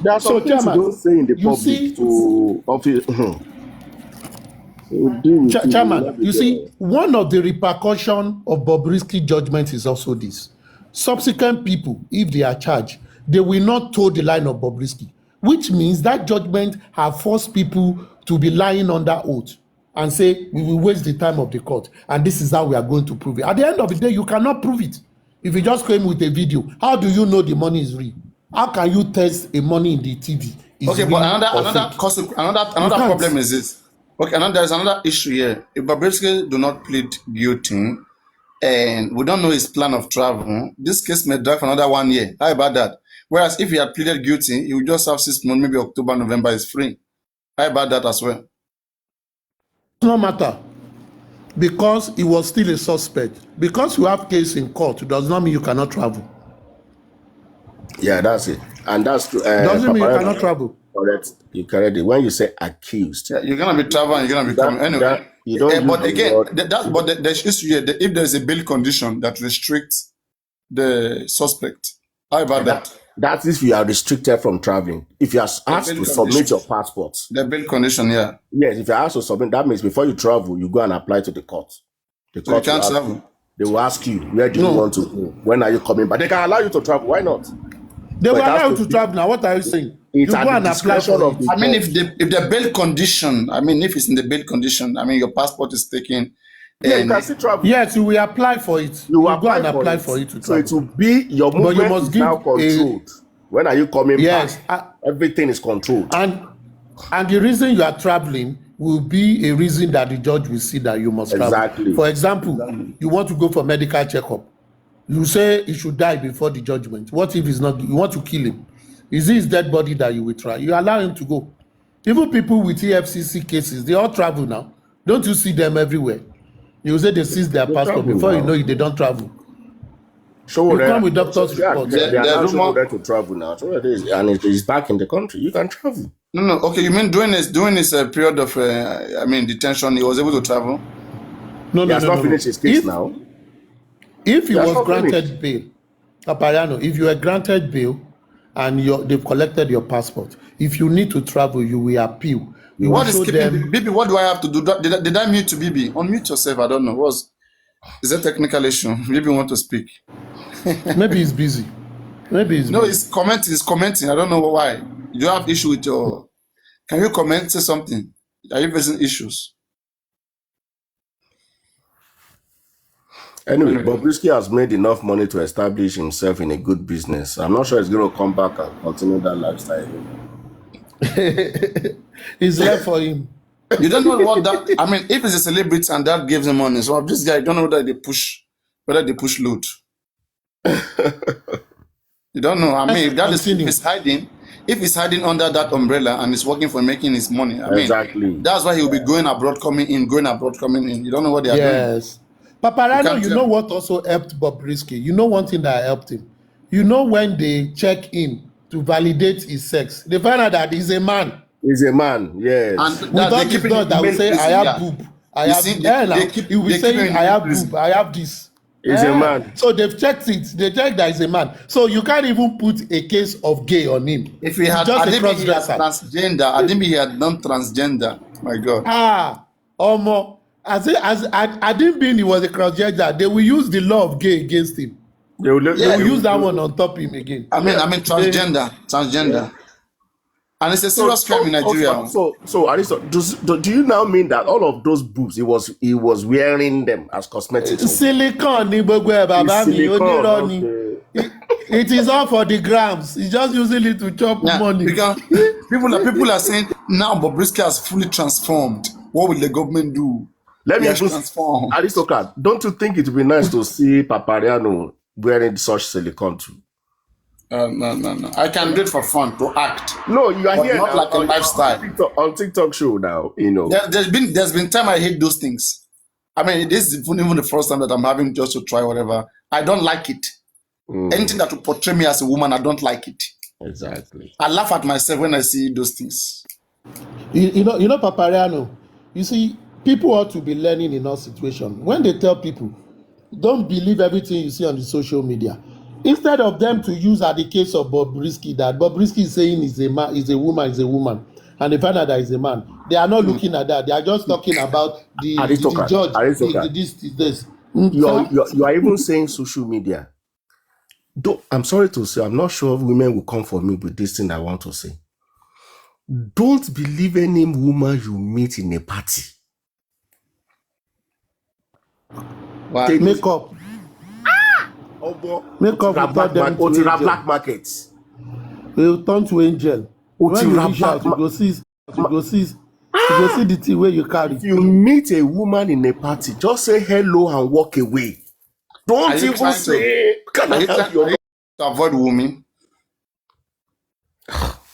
There are some
So,
things you
Chairman,
don't say in the
you
public
see-
to office.
Chairman, you see, one of the repercussions of Bobrisky judgment is also this. Subsequent people, if they are charged, they will not toe the line of Bobrisky, which means that judgment have forced people to be lying under oath and say, we will waste the time of the court, and this is how we are going to prove it. At the end of the day, you cannot prove it. If you just came with a video, how do you know the money is real? How can you test a money in the TV? is
Okay,
real
but
or
another
fake?
another
can't.
problem is this. Okay, there's another issue here. If Bobrisky do not plead guilty, and we don't know his plan of travel, this case may drag for another 1 year. How about that? Whereas if he had pleaded guilty, he would just have 6 months, maybe October, November is free. How about that as well?
No matter. because he was still a suspect. Because you have case in court does not mean you cannot travel.
Yeah, that's it. And that's true.
Doesn't mean you
Paparano,
cannot travel.
correct. You correct it. When you say accused,
Yeah, you're gonna be traveling. You're gonna be coming anyway.
you don't use
But
the
again,
word.
there's issue here. If there's a bail condition that restricts the suspect, how about that?
That's if you are restricted from traveling. If you are asked
bail
to submit
condition.
your passport,
The bail condition, yeah.
yes, if you are asked to submit, that means before you travel, you go and apply to the court. The
So you
court will
can't
ask
travel.
you, they will ask you, where do you
No.
want to go? When are you coming? But they can allow you to travel. Why not?
They will
But it has
allow you
to
to
be-
travel now. What are you saying? You
It's
go
at the
and apply
discretion
for
of
it.
the
I mean,
court.
if the bail condition, I mean, if it's in the bail condition, I mean, your passport is taken,
Yeah, you
and
can still travel.
Yes, you will apply for it.
You
You
will
go and
apply
apply
for
for
it.
it to
So it
travel.
will be your
But you
movement
must
is
give
now
a
controlled. When are you coming
yes,
back? Everything is controlled.
and the reason you are traveling will be a reason that the judge will see that you must travel.
Exactly.
For example, you want to go for medical checkup. You say he should die before the judgment. What if he's not? You want to kill him? Is it his dead body that you will try? You allow him to go. Even people with EFCC cases, they all travel now. Don't you see them everywhere? You say they seize their
They
passport.
travel
Before you
now.
know it, they don't travel.
Show
You
them.
come with doctor's
Yeah,
report.
they are
The
now
rumor-
showing them to travel now. So it is, and it is back in the country. You can travel.
no. Okay, you mean during this period of, I mean, detention, he was able to travel.
No,
He
no,
has
no,
not
no,
finished
no.
his case now.
If he
He has
was
not
granted
finished.
bail, Papariano, if you are granted bail and they've collected your passport, if you need to travel, you will appeal. You will
What is
show
keeping
them.
Bibi? What do I have to do? Did I mute to Bibi? Unmute yourself. I don't know. Is that technical issue? Bibi want to speak.
Maybe he's busy. Maybe he's
No,
busy.
he's commenting. He's commenting. I don't know why. You have issue with your. Can you comment? Say something. Are you facing issues?
Anyway, Bobrisky has made enough money to establish himself in a good business. I'm not sure he's going to come back and continue that lifestyle.
It's left for him.
You don't know what that. I mean, if he's a celebrity and that gives him money, so this guy, don't know whether they push load. You don't know. I mean, if that is
Continue.
if he's hiding under that umbrella and is working for making his money, I mean,
Exactly.
that's why he'll be going abroad, coming in, going abroad, coming in. You don't know what they are doing.
Yes. Paparano,
can't
you
tell.
know what also helped Bobrisky? You know one thing that helped him? You know when they check in to validate his sex, they find out that he's a man.
He's a man, yes.
And
We
that
thought
they
it's
keep
not that will say, I have boob. I
You
have,
see,
yeah, now,
they keep-
he will
they
be
keep
saying,
him
I
in
have
prison.
boob, I have this.
He's a man.
So they've checked it. They checked that he's a man. So you can't even put a case of gay on him.
If he had,
He's
I
just a
didn't he had
cross-dresser.
transgender. I didn't he had done transgender. My God.
Omo. I didn't mean he was a cross-dresser. They will use the law of gay against him.
They will,
They will use that one on top him again.
I mean, transgender. And it's a serious crime in Nigeria.
So Aristo, do you now mean that all of those boobs he was wearing them as cosmetics?
Silicon ni gbogbo ẹ bàbá mi
Silicone,
onírọ́ ni.
okay.
It is all for the grams. He's just using it to chop
Yeah,
money.
because people are saying now Bobrisky has fully transformed. What will the government do?
Let me
He has
just
transformed.
Aristocrat, don't you think it would be nice to see Papariano wearing such silicone too?
No. I can do it for fun to act.
No, you are
But
here
not
now
like a
on
lifestyle.
on TikTok show now, you know.
There's been time I hate those things. I mean, this is even the first time that I'm having just to try whatever. I don't like it. Anything that will portray me as a woman, I don't like it.
Exactly.
I laugh at myself when I see those things.
You know, Papariano. You see, people ought to be learning in our situation. When they tell people, don't believe everything you see on the social media. Instead of them to use at the case of Bobrisky, that Bobrisky is saying is a man, is a woman, and they find out that is a man. They are not looking at that. They are just talking about the judge. This.
You are even saying social media. I'm sorry to say, I'm not sure women will come for me with this thing I want to say. Don't believe any woman you meet in a party.
Wow.
Makeup. Makeup without them to
black markets.
They will turn to angel. When you reach out, you go see the thing where you carry.
If you meet a woman in a party, just say hello and walk away. Don't even say, can I help you?
To avoid women.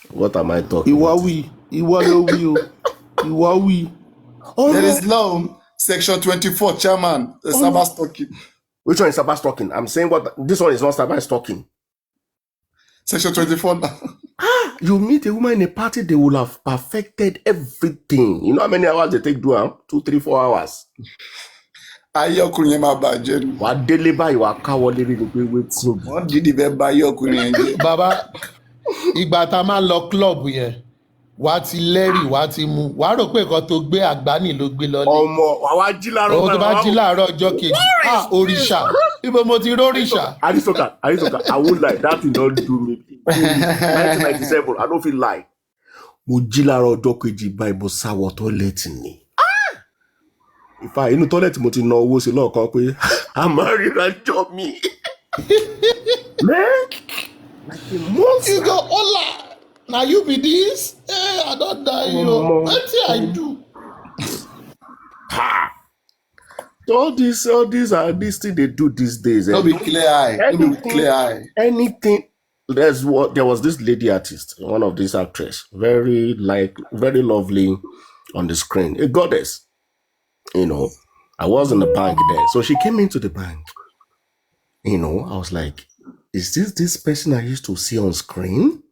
What am I talking
Ìwọ wí o.
There is law. Section 24, chairman, the Sabbath stocking.
Which one is Sabbath stalking? I'm saying what this one is not Sabbath stalking.
Section 24 now.
You meet a woman in a party, they will have perfected everything. You know how many hours they take do? 2, 3, 4 hours.
Ayé ọkùnrin yẹn máa bàjẹ́ ni.
Wà á délé báyìí wà á káwọ́ lérí ni pé wetin.
Wọ́n dìde fẹ́ bà ayé ọkùnrin yẹn jẹ́.
Bàbá, ìgbà tá a máa ń lọ club yẹn, wàá ti lẹ́rìí, wàá ti mu. Wàá rò pé nǹkan tó gbé àgbáni ló gbé lọ lé.
Ọmọ wà wá jí láàárọ̀.
Òun tó bá jí láàárọ̀ ọjọ́ kejì. Òrìṣà. Ibo mo ti rí òrìṣà.
Aristotle, I won't lie, that will not do me. 1997, I don't feel like. Mo jí láàárọ̀ ọjọ́ kejì báyìí mo sáwọ tọ́lẹ̀tì ni. Ìfà inú tọ́lẹ̀tì mo ti ná owó sí lọ́ọ̀kan pé a máa ríra jọ mi. Man, like a monster.
You go, hola. Now you be this? I don't die, yo. Wetin I do?
Ha! All these thing they do these days.
No be clear eye. No be clear eye.
Anything. There was this lady artist, one of these actresses, very lovely on the screen, a goddess. You know, I was in the bank there, so she came into the bank. You know, I was like, "Is this person I used to see on screen?"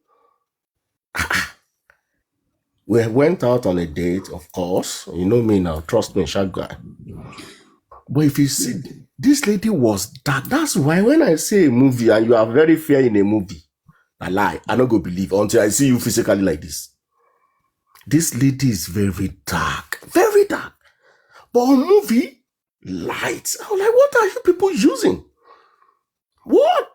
We went out on a date, of course. You know me now, trust me, sharp guy. But if you see, this lady was dark. That's why when I say a movie and you are very fair in a movie, I lie. I don't go believe until I see you physically like this. This lady is very dark. Very dark. But on movie, lights. I was like, what are you people using? What?